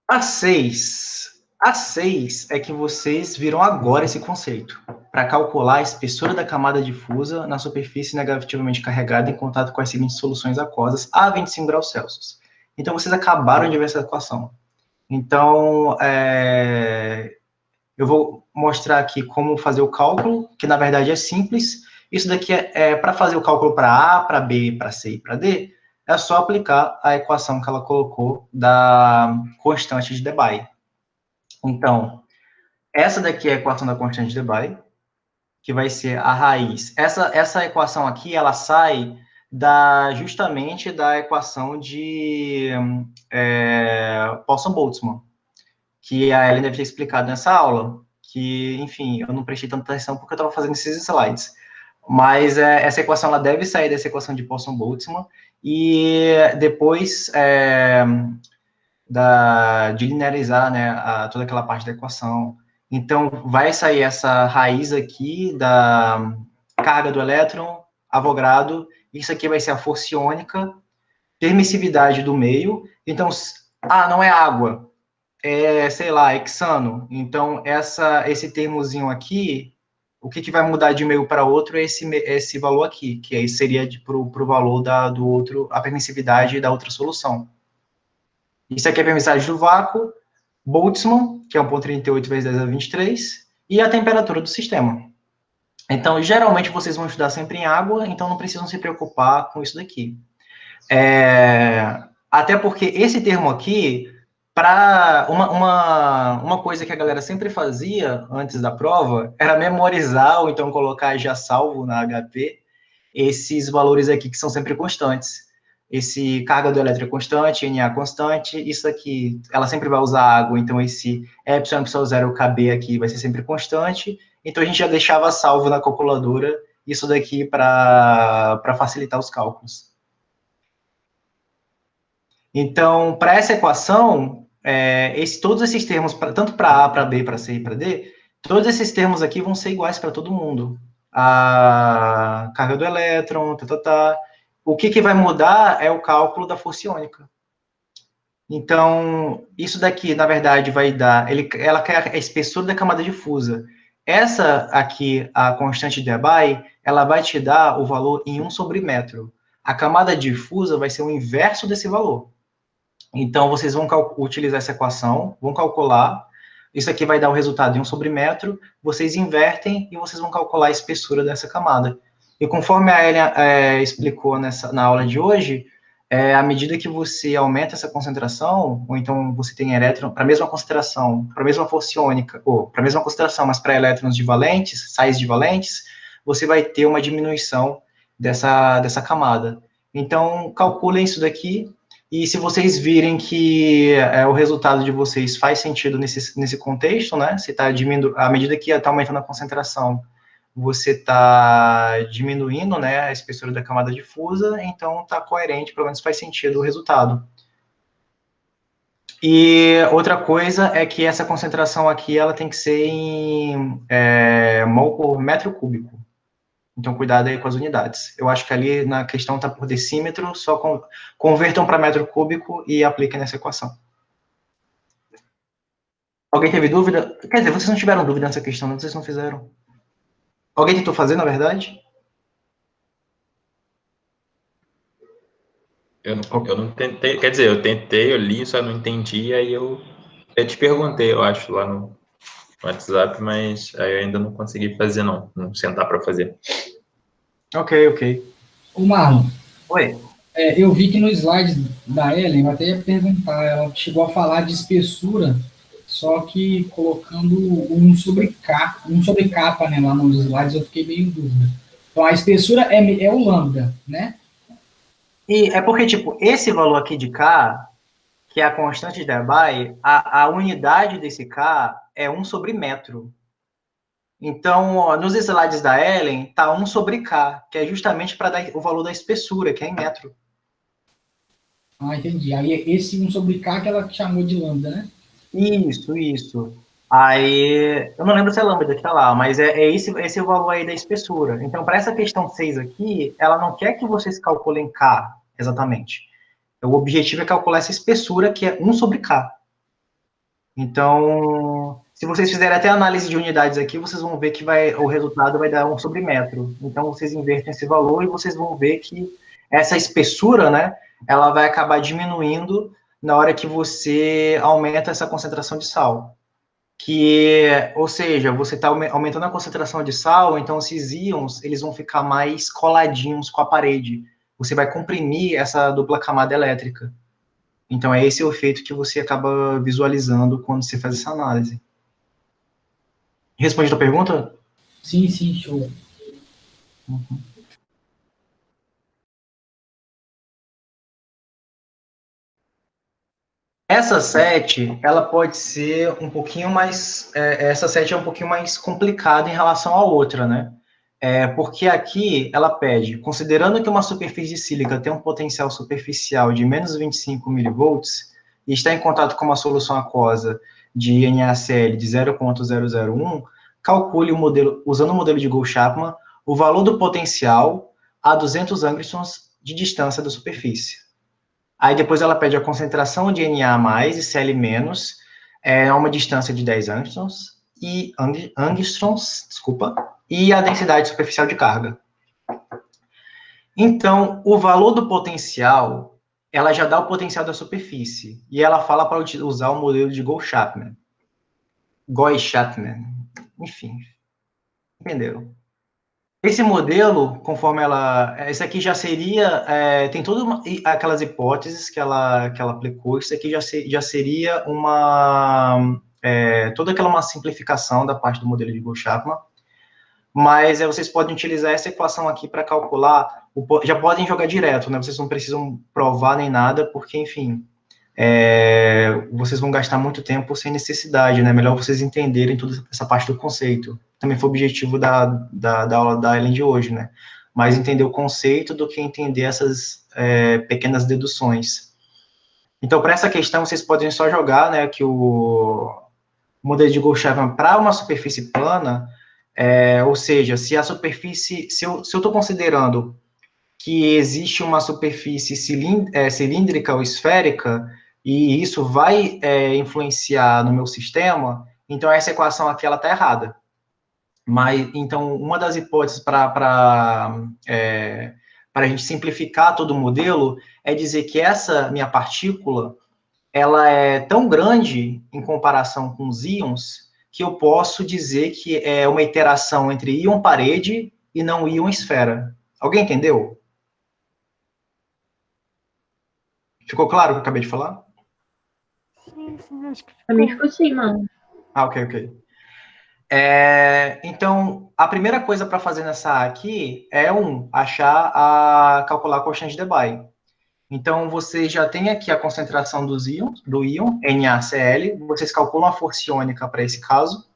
A6 é que vocês viram agora esse conceito, para calcular a espessura da camada difusa na superfície negativamente carregada em contato com as seguintes soluções aquosas a 25 graus Celsius. Então, vocês acabaram de ver essa equação. Então, eu vou mostrar aqui como fazer o cálculo, que na verdade é simples. Isso daqui para fazer o cálculo para A, para B, para C e para D, é só aplicar a equação que ela colocou da constante de Debye. Então, essa daqui é a equação da constante de Debye, que vai ser a raiz. Essa equação aqui, ela sai justamente da equação de Paulson-Boltzmann, que a Ellen deve ter explicado nessa aula, que, enfim, eu não prestei tanta atenção porque eu estava fazendo esses slides. Mas essa equação, ela deve sair dessa equação de Paulson-Boltzmann, e depois de linearizar, né, toda aquela parte da equação. Então, vai sair essa raiz aqui da carga do elétron, Avogadro, isso aqui vai ser a força iônica, permissividade do meio. Então, não é água, sei lá, hexano. Então, esse termozinho aqui, o que vai mudar de meio para outro é esse valor aqui, que aí seria para o valor do outro, a permissividade da outra solução. Isso aqui é a permissividade do vácuo, Boltzmann, que é 1,38 vezes 10 a 23, e a temperatura do sistema. Então, geralmente, vocês vão estudar sempre em água, então não precisam se preocupar com isso daqui. Até porque esse termo aqui, Para uma coisa que a galera sempre fazia antes da prova era memorizar ou então colocar já salvo na HP esses valores aqui que são sempre constantes. Esse carga do elétron é constante, Na constante, isso aqui, ela sempre vai usar água, então esse ε0 KB aqui vai ser sempre constante, então a gente já deixava salvo na calculadora isso daqui para facilitar os cálculos. Então, para essa equação, todos esses termos, tanto para A, para B, para C e para D, todos esses termos aqui vão ser iguais para todo mundo. A carga do elétron, O que vai mudar é o cálculo da força iônica. Então, isso daqui, na verdade, vai dar... ela quer a espessura da camada difusa. Essa aqui, a constante de Debye, ela vai te dar o valor em 1/metro. A camada difusa vai ser o inverso desse valor. Então, vocês vão utilizar essa equação, vão calcular, isso aqui vai dar o resultado em 1/metro, vocês invertem e vocês vão calcular a espessura dessa camada. E conforme a Elia explicou na aula de hoje, à medida que você aumenta essa concentração, ou então você tem elétron, para a mesma concentração, para a mesma força iônica, ou para a mesma concentração, mas para elétrons divalentes, sais divalentes, você vai ter uma diminuição dessa camada. Então, calculem isso daqui, e se vocês virem que o resultado de vocês faz sentido nesse contexto, né? Você está diminuindo, à medida que está aumentando a concentração, você está diminuindo, né, a espessura da camada difusa, então está coerente, pelo menos faz sentido o resultado. E outra coisa é que essa concentração aqui, ela tem que ser em mol por metro cúbico. Então, cuidado aí com as unidades. Eu acho que ali na questão está por decímetro, só convertam para metro cúbico e apliquem nessa equação. Alguém teve dúvida? Quer dizer, vocês não tiveram dúvida nessa questão, não? Vocês não fizeram. Alguém tentou fazer, na verdade? Eu não tentei, quer dizer, eu tentei, eu li, só não entendi, aí eu te perguntei, eu acho, lá no WhatsApp, mas aí eu ainda não consegui fazer, não sentar para fazer. Ok. Ô, Marlon. Oi. Eu vi que no slide da Ellen, eu até ia perguntar, ela chegou a falar de espessura, só que colocando 1/K, 1/K, né, lá nos slides, eu fiquei meio em dúvida. Então, a espessura é o lambda, né? E é porque, tipo, esse valor aqui de K, que é a constante de Debye, a unidade desse K é 1/metro. Então, nos slides da Ellen, tá 1/K, que é justamente para dar o valor da espessura, que é em metro. Ah, entendi. Aí esse 1/K que ela chamou de lambda, né? Isso. Aí, eu não lembro se é lambda que tá lá, mas esse o valor aí da espessura. Então, para essa questão 6 aqui, ela não quer que vocês calculem K exatamente. O objetivo é calcular essa espessura, que é 1/K. Então, se vocês fizerem até análise de unidades aqui, vocês vão ver que o resultado vai dar 1/metro. Então, vocês invertem esse valor e vocês vão ver que essa espessura, né, ela vai acabar diminuindo na hora que você aumenta essa concentração de sal. Ou seja, você está aumentando a concentração de sal, então esses íons, eles vão ficar mais coladinhos com a parede. Você vai comprimir essa dupla camada elétrica. Então, é esse o efeito que você acaba visualizando quando você faz essa análise. Responde a tua pergunta? Sim, show. Uhum. Essa 7, ela pode ser um pouquinho mais... essa 7 é um pouquinho mais complicada em relação à outra, né? Porque aqui ela pede, considerando que uma superfície sílica tem um potencial superficial de menos 25 milivolts e está em contato com uma solução aquosa de NaCl de 0,001, calcule o modelo, usando o modelo de Gould-Chapman, o valor do potencial a 200 angstroms de distância da superfície. Aí depois ela pede a concentração de Na+, e Cl- a uma distância de 10 angstroms, e a densidade superficial de carga. Então, o valor do potencial, ela já dá o potencial da superfície, e ela fala para usar o modelo de Gouy-Chapman, enfim, entenderam? Esse modelo, conforme esse aqui já seria, tem todas aquelas hipóteses que ela aplicou, isso aqui já seria toda aquela uma simplificação da parte do modelo de Gauss-Chapman, mas vocês podem utilizar essa equação aqui para calcular, já podem jogar direto, né, vocês não precisam provar nem nada, porque, enfim, vocês vão gastar muito tempo sem necessidade, né? Melhor vocês entenderem toda essa parte do conceito. Também foi o objetivo da aula da Ellen de hoje, né? Mais entender o conceito do que entender essas pequenas deduções. Então, para essa questão, vocês podem só jogar, né, que o modelo de Gauss-Chapman para uma superfície plana, ou seja, se a superfície, se eu estou considerando que existe uma superfície cilíndrica ou esférica, e isso vai influenciar no meu sistema, então essa equação aqui ela está errada. Mas, então, uma das hipóteses para a gente simplificar todo o modelo é dizer que essa minha partícula, ela é tão grande em comparação com os íons, que eu posso dizer que é uma interação entre íon parede e não íon esfera. Alguém entendeu? Ficou claro o que eu acabei de falar? Sim, acho que Pra mim ficou assim, mano. Ok. Então, a primeira coisa para fazer nessa aqui é calcular a constante de Debye. Então, você já tem aqui a concentração do íon, NaCl, vocês calculam a força iônica para esse caso,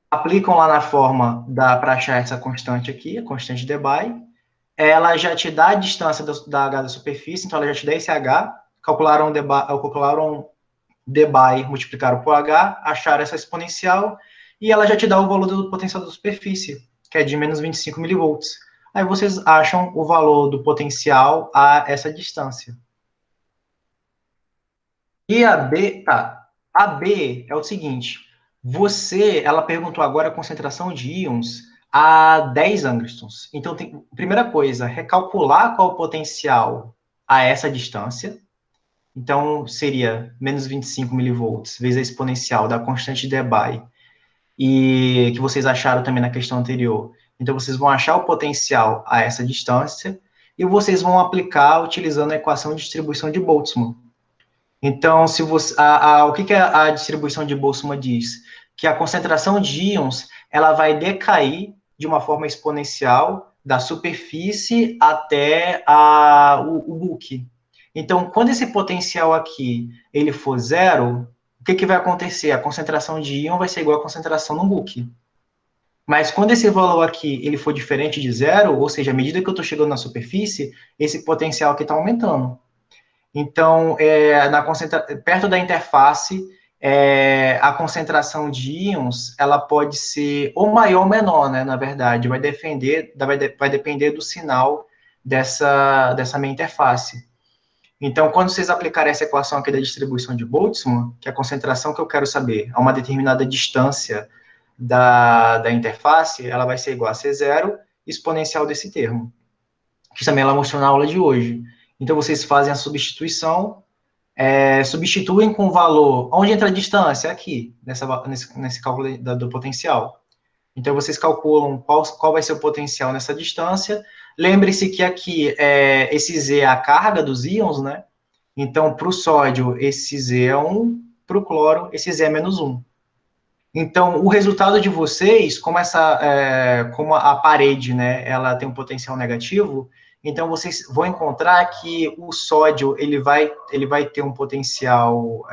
aplicam lá na forma para achar essa constante aqui, a constante de Debye, ela já te dá a distância da H da superfície, então ela já te dá esse H, calcularam Debye, multiplicaram por H, acharam essa exponencial, e ela já te dá o valor do potencial da superfície, que é de menos 25 milivolts. Aí vocês acham o valor do potencial a essa distância. E a B é o seguinte, ela perguntou agora a concentração de íons a 10 angstroms. Então, primeira coisa, recalcular qual o potencial a essa distância. Então, seria menos 25 milivolts vezes a exponencial da constante de Debye, e que vocês acharam também na questão anterior. Então, vocês vão achar o potencial a essa distância, e vocês vão aplicar utilizando a equação de distribuição de Boltzmann. Então, se você, o que a distribuição de Boltzmann diz? Que a concentração de íons, ela vai decair de uma forma exponencial da superfície até o bulk. Então, quando esse potencial aqui ele for zero, o que vai acontecer? A concentração de íon vai ser igual à concentração no bulk. Mas quando esse valor aqui ele for diferente de zero, ou seja, à medida que eu estou chegando na superfície, esse potencial aqui está aumentando. Então, perto da interface, a concentração de íons, ela pode ser ou maior ou menor, né, na verdade, vai depender do sinal dessa minha interface. Então, quando vocês aplicarem essa equação aqui da distribuição de Boltzmann, que é a concentração que eu quero saber a uma determinada distância da interface, ela vai ser igual a C0 exponencial desse termo, que também ela mostrou na aula de hoje. Então, vocês fazem a substituição, substituem com o valor, onde entra a distância? Aqui, nesse cálculo do potencial. Então, vocês calculam qual vai ser o potencial nessa distância. Lembre-se que aqui, esse Z é a carga dos íons, né? Então, para o sódio, esse Z é 1, para o cloro, esse Z é menos 1. Então, o resultado de vocês, como a parede, né, ela tem um potencial negativo, então vocês vão encontrar que o sódio, ele vai ter um potencial,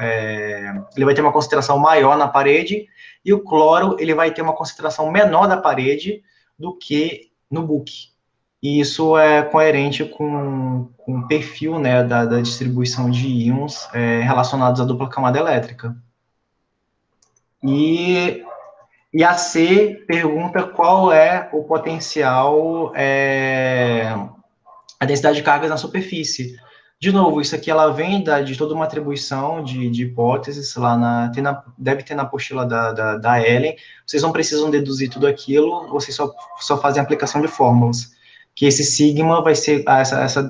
ele vai ter uma concentração maior na parede, e o cloro, ele vai ter uma concentração menor da parede do que no bulk. E isso é coerente com o perfil, né, da distribuição de íons relacionados à dupla camada elétrica. E a C pergunta qual é o potencial, a densidade de cargas na superfície. De novo, isso aqui ela vem de toda uma atribuição de hipóteses, deve ter na apostila da Ellen. Vocês não precisam deduzir tudo aquilo, vocês só fazem a aplicação de fórmulas. Que esse sigma vai ser essa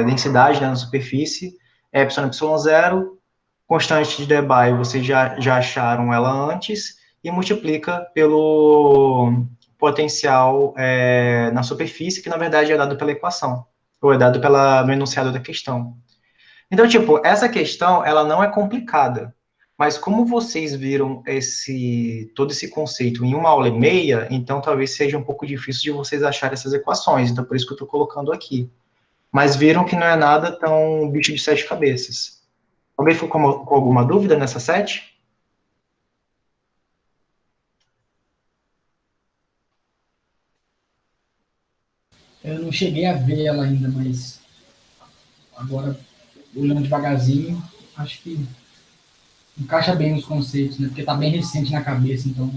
densidade, né, na superfície, ε0, constante de Debye, vocês já acharam ela antes, e multiplica potencial na superfície, que na verdade é dado pela equação, ou é dado no enunciado da questão. Então, tipo, essa questão, ela não é complicada, mas como vocês viram todo esse conceito em 1 aula e meia, então talvez seja um pouco difícil de vocês acharem essas equações, então por isso que eu estou colocando aqui. Mas viram que não é nada tão bicho de 7 cabeças. Alguém ficou com alguma dúvida nessa 7? Eu não cheguei a ver ela ainda, mas agora, olhando devagarzinho, acho que encaixa bem nos conceitos, né? Porque tá bem recente na cabeça, então.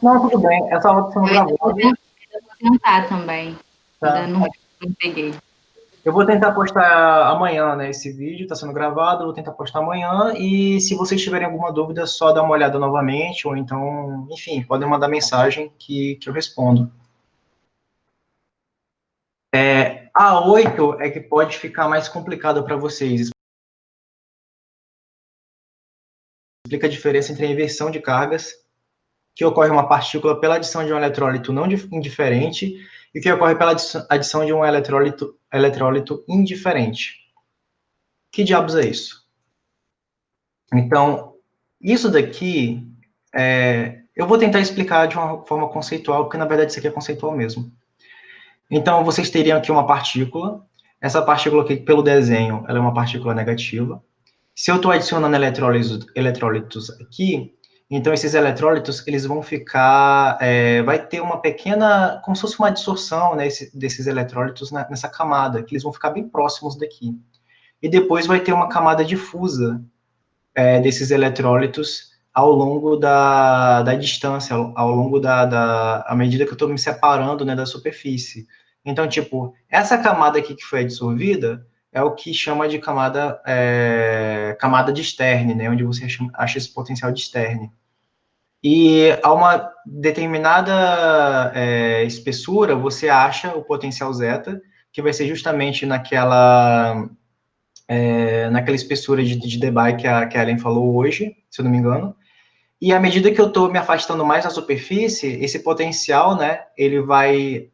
Não, tudo bem. Essa aula está sendo gravada. Eu vou tentar também. Tá. Ainda não peguei. Eu vou tentar postar amanhã, né? Esse vídeo está sendo gravado, eu vou tentar postar amanhã. E se vocês tiverem alguma dúvida, é só dar uma olhada novamente, ou então, enfim, podem mandar mensagem que eu respondo. A 8 é que pode ficar mais complicado para vocês. Explica a diferença entre a inversão de cargas, que ocorre uma partícula pela adição de um eletrólito não indiferente, e que ocorre pela adição de um eletrólito indiferente. Que diabos é isso? Então, isso daqui, eu vou tentar explicar de uma forma conceitual, porque na verdade isso aqui é conceitual mesmo. Então, vocês teriam aqui uma partícula, essa partícula aqui, pelo desenho, ela é uma partícula negativa. Se eu estou adicionando eletrólitos aqui, então esses eletrólitos, eles vão ficar, vai ter uma pequena, como se fosse uma dissorção, né, desses eletrólitos nessa camada, que eles vão ficar bem próximos daqui. E depois vai ter uma camada difusa desses eletrólitos ao longo da distância, ao longo à medida que eu estou me separando, né, da superfície. Então, tipo, essa camada aqui que foi dissolvida é o que chama de camada de Stern, né, onde você acha esse potencial de Stern. E a uma determinada espessura, você acha o potencial zeta, que vai ser justamente naquela espessura de Debye que a Ellen falou hoje, se eu não me engano. E à medida que eu estou me afastando mais da superfície, esse potencial, né, ele vai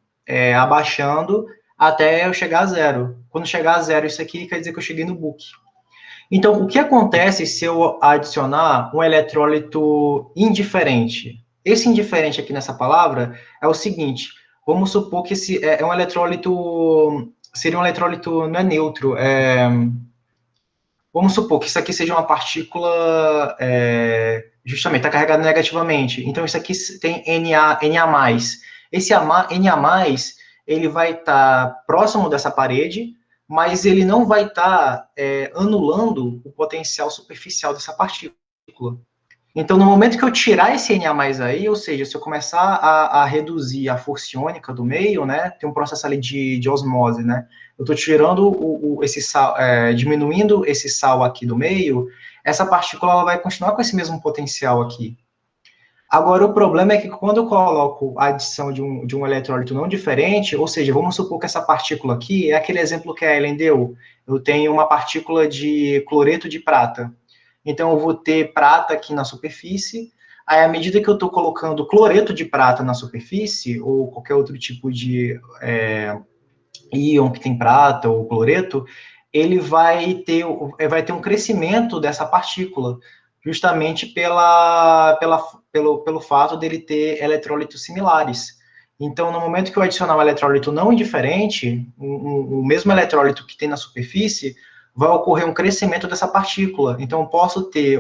abaixando até eu chegar a zero. Quando chegar a zero, isso aqui quer dizer que eu cheguei no book. Então, o que acontece se eu adicionar um eletrólito indiferente? Esse indiferente aqui nessa palavra é o seguinte, vamos supor que esse é um eletrólito, seria um eletrólito, não é neutro, vamos supor que isso aqui seja uma partícula, justamente, está carregada negativamente. Então, isso aqui tem Na+. Esse Na+, ele vai estar próximo dessa parede, mas ele não vai estar anulando o potencial superficial dessa partícula. Então, no momento que eu tirar esse Na+, aí, ou seja, se eu começar a reduzir a força iônica do meio, né, tem um processo ali de osmose, né, eu estou tirando esse sal, diminuindo esse sal aqui do meio, essa partícula ela vai continuar com esse mesmo potencial aqui. Agora, o problema é que quando eu coloco a adição de um eletrólito não diferente, ou seja, vamos supor que essa partícula aqui é aquele exemplo que a Ellen deu, eu tenho uma partícula de cloreto de prata. Então, eu vou ter prata aqui na superfície, aí à medida que eu estou colocando cloreto de prata na superfície, ou qualquer outro tipo de íon que tem prata ou cloreto, ele vai ter um crescimento dessa partícula, justamente pelo fato dele ter eletrólitos similares. Então, no momento que eu adicionar um eletrólito não indiferente, o mesmo eletrólito que tem na superfície, vai ocorrer um crescimento dessa partícula. Então, eu posso ter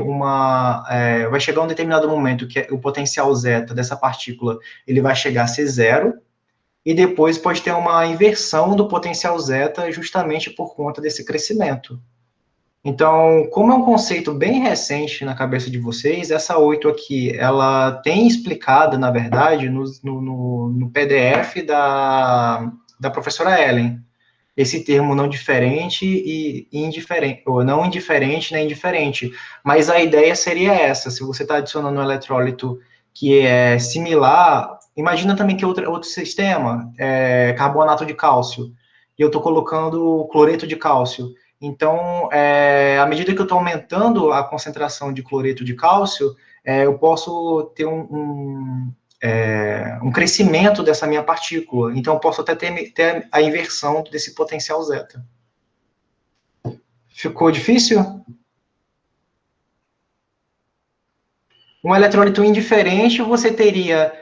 vai chegar um determinado momento que o potencial zeta dessa partícula, ele vai chegar a ser zero, e depois pode ter uma inversão do potencial zeta justamente por conta desse crescimento. Então, como é um conceito bem recente na cabeça de vocês, essa 8 aqui, ela tem explicada, na verdade, no PDF da professora Ellen, esse termo não diferente e indiferente, ou não indiferente nem indiferente, mas a ideia seria essa, se você está adicionando um eletrólito que é similar, imagina também que outro sistema, carbonato de cálcio, e eu estou colocando cloreto de cálcio. Então, à medida que eu estou aumentando a concentração de cloreto de cálcio, eu posso ter um crescimento dessa minha partícula. Então, eu posso até ter a inversão desse potencial zeta. Ficou difícil? Um eletrólito indiferente, você teria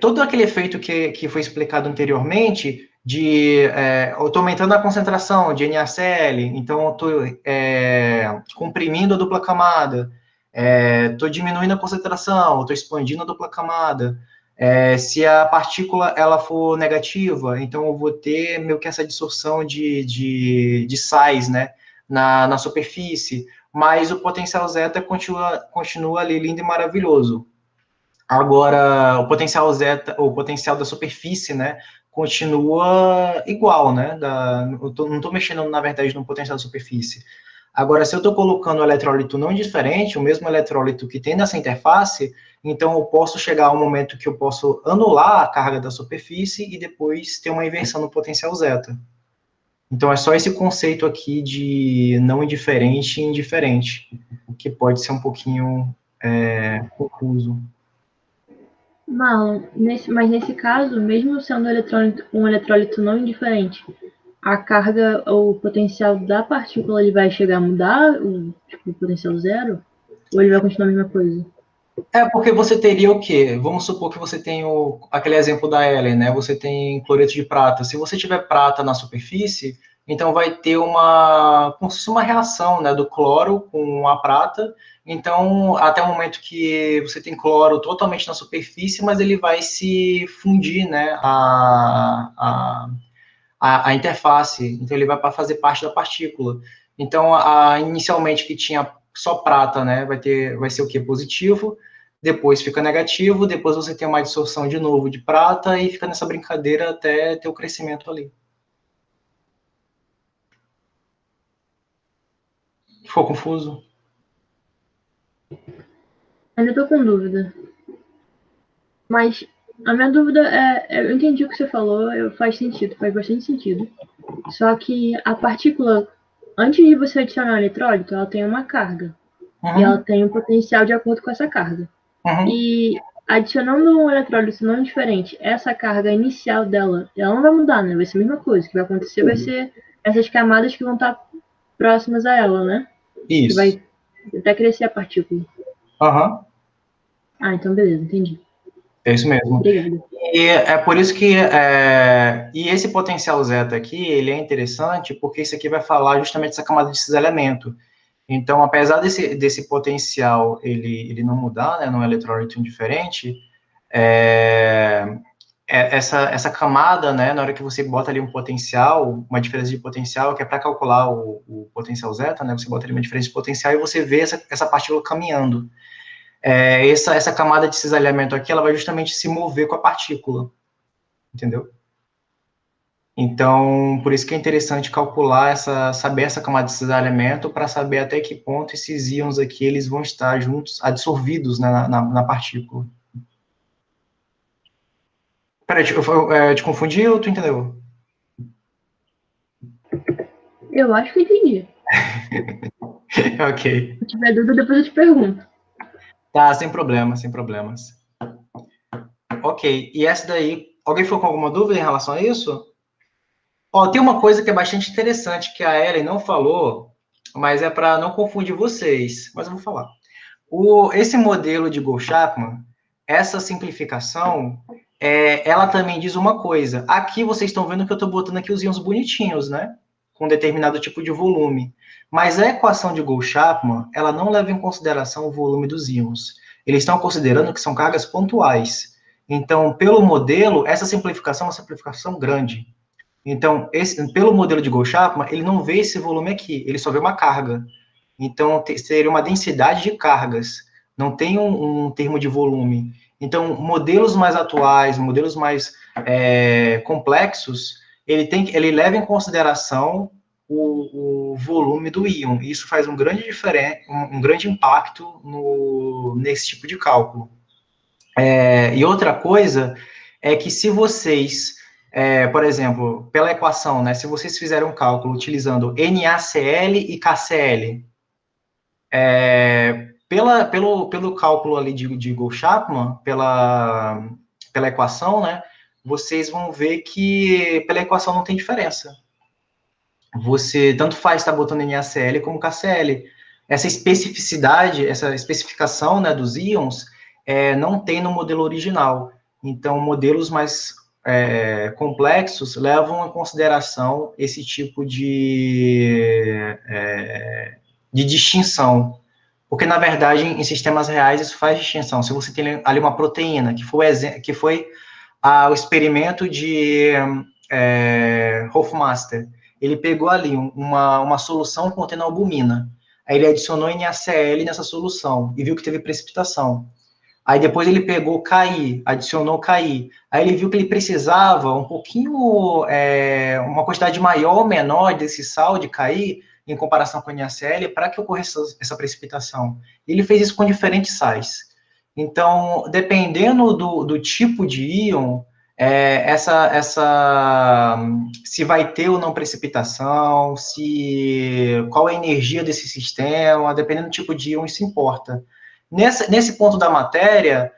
todo aquele efeito que foi explicado anteriormente, eu estou aumentando a concentração de NaCl, então eu estou comprimindo a dupla camada, estou diminuindo a concentração, estou expandindo a dupla camada. Se a partícula ela for negativa, então eu vou ter meio que essa dissorção de sais, né, na superfície, mas o potencial zeta continua ali lindo e maravilhoso. Agora, o potencial zeta, o potencial da superfície, né, continua igual, né, não estou mexendo, na verdade, no potencial da superfície. Agora, se eu estou colocando o eletrólito não indiferente, o mesmo eletrólito que tem nessa interface, então eu posso chegar a um momento que eu posso anular a carga da superfície e depois ter uma inversão no potencial zeta. Então, é só esse conceito aqui de não indiferente e indiferente, que pode ser um pouquinho confuso. Não, mas nesse caso, mesmo sendo um eletrólito não indiferente, a carga ou o potencial da partícula ele vai chegar a mudar, o potencial zero? Ou ele vai continuar a mesma coisa? Porque você teria o quê? Vamos supor que você tem aquele exemplo da Ellen, né? Você tem cloreto de prata. Se você tiver prata na superfície, então vai ter como se fosse uma reação, né, do cloro com a prata. Então, até o momento que você tem cloro totalmente na superfície, mas ele vai se fundir, né, a interface. Então, ele vai fazer parte da partícula. Então, inicialmente que tinha só prata, né, vai ser o quê? Positivo. Depois fica negativo, depois você tem uma dissorção de novo de prata e fica nessa brincadeira até ter o crescimento ali. Ficou confuso? Ainda tô com dúvida. Mas a minha dúvida eu entendi o que você falou, faz sentido, faz bastante sentido. Só que a partícula, antes de você adicionar o eletrólito, ela tem uma carga. E ela tem um potencial de acordo com essa carga. E adicionando um eletrólito não diferente, essa carga inicial dela, ela não vai mudar, né? Vai ser a mesma coisa. O que vai acontecer vai ser essas camadas que vão estar próximas a ela, né? Isso. Que vai até crescer a partícula. Então beleza, entendi. É isso mesmo. Obrigada. E é por isso que e esse potencial zeta aqui, ele é interessante porque isso aqui vai falar justamente dessa camada de cisalhamento. Então, apesar desse potencial ele não mudar, né, num eletrólito indiferente, essa camada, né, na hora que você bota ali um potencial, uma diferença de potencial, que é para calcular o potencial zeta, né, você bota ali uma diferença de potencial e você vê essa partícula caminhando. Essa camada de cisalhamento aqui, ela vai justamente se mover com a partícula, entendeu? Então, por isso que é interessante calcular saber essa camada de cisalhamento para saber até que ponto esses íons aqui eles vão estar juntos, absorvidos, né, na partícula. Peraí, te confundi ou tu entendeu? Eu acho que entendi. Ok. Se tiver dúvida, depois eu te pergunto. Tá, sem problemas, sem problemas. Ok, e essa daí, alguém ficou com alguma dúvida em relação a isso? Tem uma coisa que é bastante interessante que a Ellen não falou, mas é para não confundir vocês, mas eu vou falar. Esse modelo de Gould-Chapman, essa simplificação, ela também diz uma coisa. Aqui vocês estão vendo que eu estou botando aqui os íons bonitinhos, né? Com determinado tipo de volume. Mas a equação de Gould-Chapman, ela não leva em consideração o volume dos íons. Eles estão considerando que são cargas pontuais. Então, pelo modelo, essa simplificação é uma simplificação grande. Então, pelo modelo de Gould-Chapman, ele não vê esse volume aqui, ele só vê uma carga. Então, seria uma densidade de cargas, não tem um termo de volume. Então, modelos mais atuais, modelos mais complexos, ele leva em consideração o volume do íon. Isso faz um grande impacto nesse tipo de cálculo. E outra coisa é que se vocês, por exemplo, pela equação, né, se vocês fizerem um cálculo utilizando NaCl e KCl, pelo cálculo ali de Gould-Chapman, pela equação, né, vocês vão ver que pela equação não tem diferença. Você tanto faz estar botando NaCl como KCl. Essa especificidade, essa especificação, né, dos íons, não tem no modelo original. Então, modelos mais complexos levam em consideração esse tipo de distinção. Porque, na verdade, em sistemas reais, isso faz distinção. Se você tem ali uma proteína, que foi o experimento de Hofmeister, ele pegou ali uma solução contendo albumina. Aí ele adicionou NaCl nessa solução e viu que teve precipitação. Aí depois ele pegou Ki, adicionou Ki. Aí ele viu que ele precisava um pouquinho, uma quantidade maior ou menor desse sal de Ki em comparação com o NaCl para que ocorresse essa precipitação. Ele fez isso com diferentes sais. Então, dependendo do tipo de íon, se vai ter ou não precipitação, qual é a energia desse sistema, dependendo do tipo de íon, isso importa. Nesse ponto da matéria,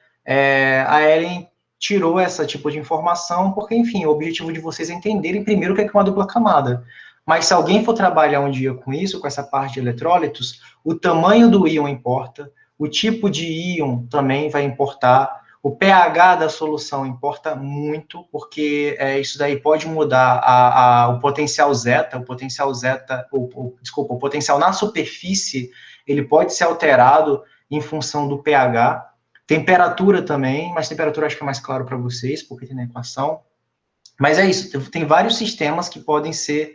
a Ellen tirou esse tipo de informação, porque, enfim, o objetivo de vocês é entenderem primeiro o que é uma dupla camada. Mas se alguém for trabalhar um dia com isso, com essa parte de eletrólitos, o tamanho do íon importa, o tipo de íon também vai importar, o pH da solução importa muito, porque isso daí pode mudar o potencial zeta, o potencial na superfície, ele pode ser alterado em função do pH, temperatura também, mas temperatura acho que é mais claro para vocês, porque tem na equação. Mas é isso, tem vários sistemas que podem ser,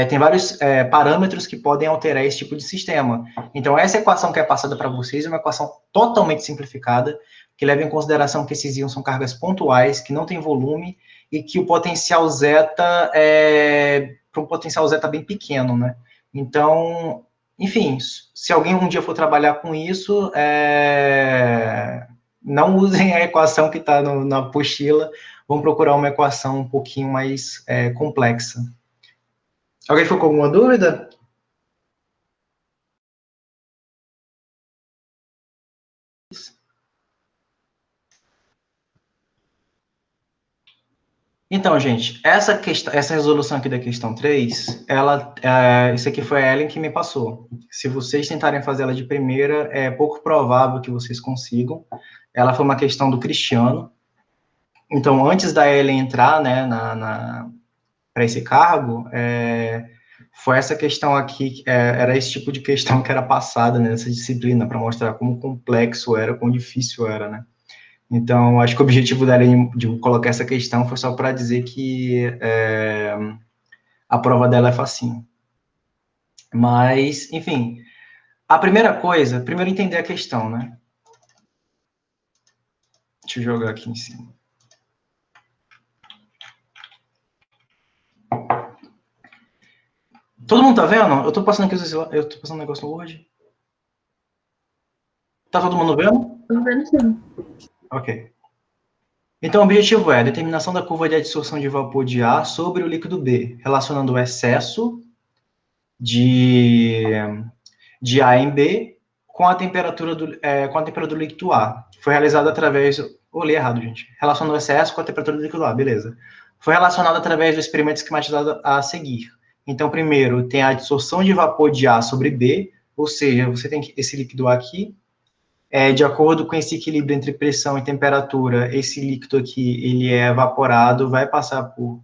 tem vários parâmetros que podem alterar esse tipo de sistema. Então, essa equação que é passada para vocês é uma equação totalmente simplificada, que leva em consideração que esses íons são cargas pontuais, que não tem volume, e que o potencial zeta para um potencial zeta bem pequeno, né? Então, enfim, se alguém um dia for trabalhar com isso, não usem a equação que está na apostila, vão procurar uma equação um pouquinho mais complexa. Alguém ficou com alguma dúvida? Então, gente, essa resolução aqui da questão 3, isso aqui foi a Ellen que me passou. Se vocês tentarem fazer ela de primeira, é pouco provável que vocês consigam. Ela foi uma questão do Cristiano. Então, antes da Ellen entrar, né, para esse cargo, foi essa questão aqui, era esse tipo de questão que era passada nessa disciplina, para mostrar como complexo era, quão difícil era, né? Então, acho que o objetivo da Ellen de colocar essa questão foi só para dizer que a prova dela é facinho. Mas, enfim, a primeira coisa, primeiro entender a questão, né? Deixa eu jogar aqui em cima. Todo mundo tá vendo? Eu tô passando um negócio no Word. Tá todo mundo vendo? Tô vendo sim. Ok. Então, o objetivo é a determinação da curva de adsorção de vapor de A sobre o líquido B, relacionando o excesso de A em B com a temperatura do líquido A. Foi realizado através... li errado, gente. Relacionando o excesso com a temperatura do líquido A, beleza. Foi relacionado através do experimento esquematizado a seguir. Então, primeiro, tem a adsorção de vapor de A sobre B, ou seja, você tem esse líquido A aqui, de acordo com esse equilíbrio entre pressão e temperatura, esse líquido aqui, ele é evaporado, vai passar por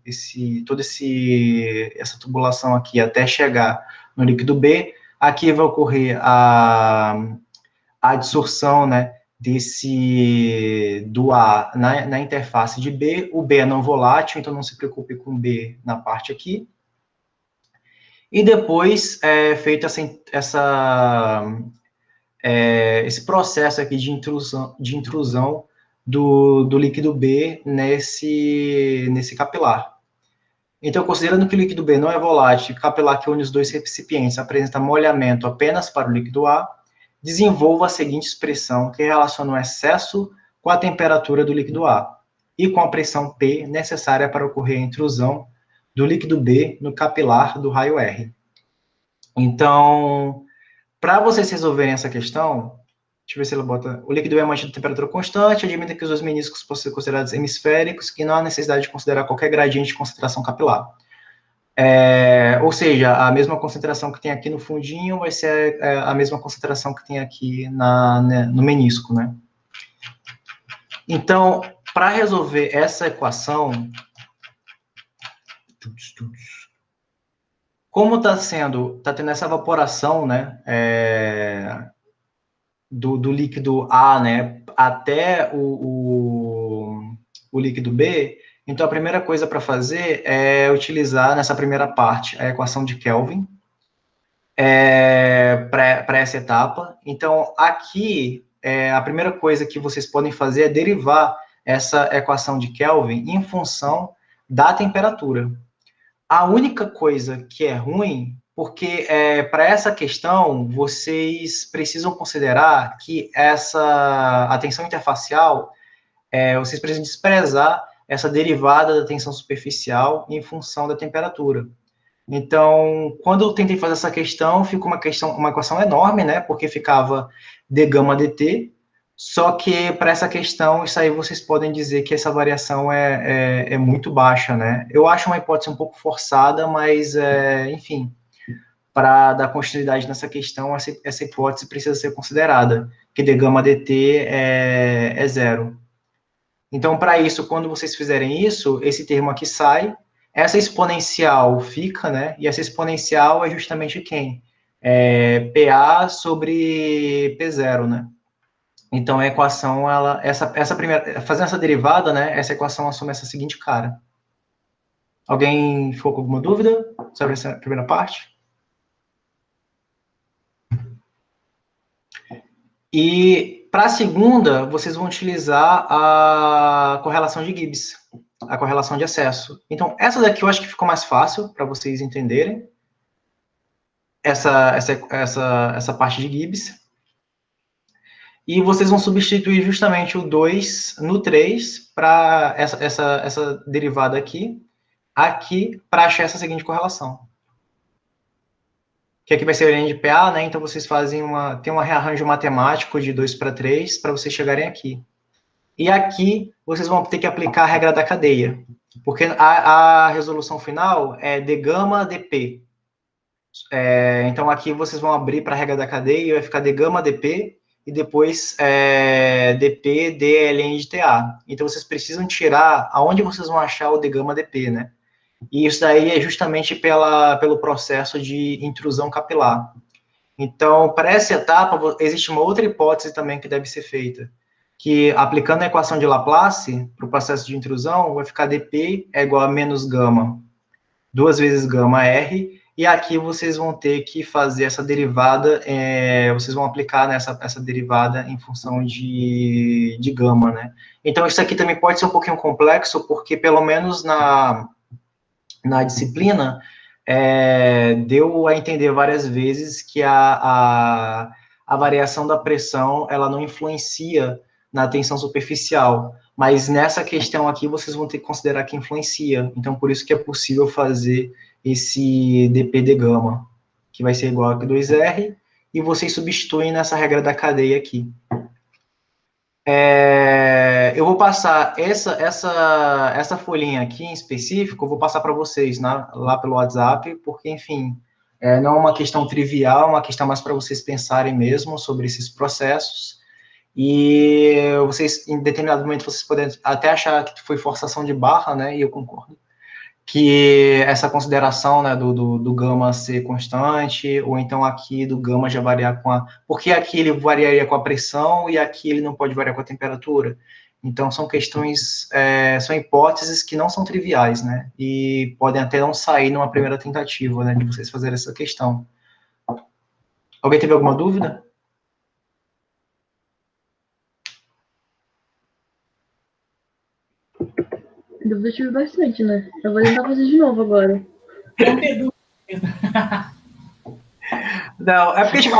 essa tubulação aqui até chegar no líquido B. Aqui vai ocorrer a adsorção, né, do A na interface de B. O B é não volátil, então não se preocupe com B na parte aqui. E depois é feito esse processo aqui de intrusão do líquido B nesse capilar. Então, considerando que o líquido B não é volátil, o capilar que une os dois recipientes apresenta molhamento apenas para o líquido A, desenvolva a seguinte expressão que relaciona o excesso com a temperatura do líquido A e com a pressão P necessária para ocorrer a intrusão do líquido B no capilar do raio R. Então, para vocês resolverem essa questão, Deixa eu ver se ela bota. O líquido é mantido a temperatura constante, admita que os dois meniscos possam ser considerados hemisféricos e não há necessidade de considerar qualquer gradiente de concentração capilar. Ou seja, a mesma concentração que tem aqui no fundinho vai ser a mesma concentração que tem aqui no menisco, né? Então, para resolver essa equação, como está tendo essa evaporação, né, do líquido A, né, até o líquido B, então a primeira coisa para fazer é utilizar nessa primeira parte a equação de Kelvin para essa etapa. Então, aqui, a primeira coisa que vocês podem fazer é derivar essa equação de Kelvin em função da temperatura. A única coisa que é ruim, porque para essa questão, vocês precisam considerar que a tensão interfacial, vocês precisam desprezar essa derivada da tensão superficial em função da temperatura. Então, quando eu tentei fazer essa questão, ficou uma equação enorme, né? Porque ficava d gama dt, só que para essa questão, isso aí vocês podem dizer que essa variação é muito baixa, né? Eu acho uma hipótese um pouco forçada, mas, enfim, para dar continuidade nessa questão, essa hipótese precisa ser considerada, que d gama dt é zero. Então, para isso, quando vocês fizerem isso, esse termo aqui sai, essa exponencial fica, né? E essa exponencial é justamente quem? PA sobre P0, né? Então, a equação, fazendo essa derivada, né? Essa equação assume essa seguinte cara. Alguém ficou com alguma dúvida sobre essa primeira parte? E para a segunda, vocês vão utilizar a correlação de Gibbs, a correlação de acesso. Então, essa daqui eu acho que ficou mais fácil para vocês entenderem. Essa parte de Gibbs. E vocês vão substituir justamente o 2 no 3 para essa derivada aqui para achar essa seguinte correlação. Que aqui vai ser o N de PA, né? Então, vocês tem um rearranjo matemático de 2 para 3 para vocês chegarem aqui. E aqui, vocês vão ter que aplicar a regra da cadeia. Porque a resolução final é d gama dp. Então, aqui vocês vão abrir para a regra da cadeia e vai ficar d gama dp e depois dp dln de ta. Então, vocês precisam tirar aonde vocês vão achar o d gama dp, né? E isso daí é justamente pelo processo de intrusão capilar. Então, para essa etapa, existe uma outra hipótese também que deve ser feita, que aplicando a equação de Laplace para o processo de intrusão, vai ficar dp é igual a menos gama, 2 vezes gama r, e aqui vocês vão ter que fazer essa derivada, vocês vão aplicar essa derivada em função de gama, né? Então, isso aqui também pode ser um pouquinho complexo, porque pelo menos na disciplina, deu a entender várias vezes que a variação da pressão, ela não influencia na tensão superficial, mas nessa questão aqui, vocês vão ter que considerar que influencia, então por isso que é possível fazer esse dp de gama, que vai ser igual a Q2R, e vocês substituem nessa regra da cadeia aqui. Eu vou passar essa folhinha aqui em específico, eu vou passar para vocês lá pelo WhatsApp, porque, enfim, não é uma questão trivial, é uma questão mais para vocês pensarem mesmo sobre esses processos, e vocês, em determinado momento, vocês podem até achar que foi forçação de barra, né, e eu concordo, que essa consideração, né, do gama ser constante, ou então aqui do gama já variar porque aqui ele variaria com a pressão e aqui ele não pode variar com a temperatura. Então, são questões, são hipóteses que não são triviais, né, e podem até não sair numa primeira tentativa, né, de vocês fazerem essa questão. Alguém teve alguma dúvida? Dúvida tive bastante, né? Eu vou tentar fazer de novo agora. Não tem dúvida. Não, é porque tipo,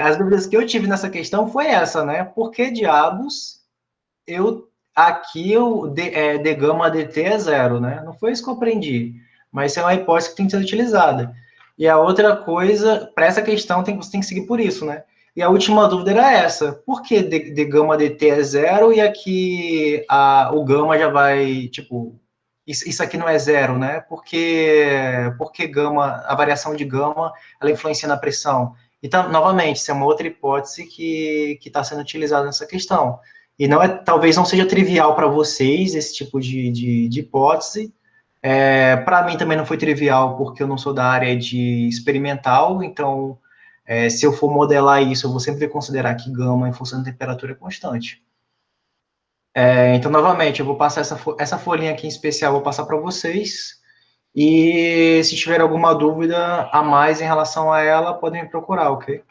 as dúvidas que eu tive nessa questão foi essa, né? Por que diabos aqui o d gama dt é zero, né? Não foi isso que eu aprendi, mas isso é uma hipótese que tem que ser utilizada. E a outra coisa, para essa questão, você tem que seguir por isso, né? E a última dúvida era essa, por que de gama dt é zero e aqui o gama já vai, tipo, isso aqui não é zero, né? Porque gama, a variação de gama, ela influencia na pressão. Então, novamente, isso é uma outra hipótese que está sendo utilizada nessa questão. E não talvez não seja trivial para vocês esse tipo de hipótese. Para mim também não foi trivial, porque eu não sou da área de experimental, então, se eu for modelar isso, eu vou sempre considerar que gama em função da temperatura é constante. Então, novamente, eu vou passar essa folhinha aqui em especial, vou passar para vocês, e se tiver alguma dúvida a mais em relação a ela, podem me procurar, ok?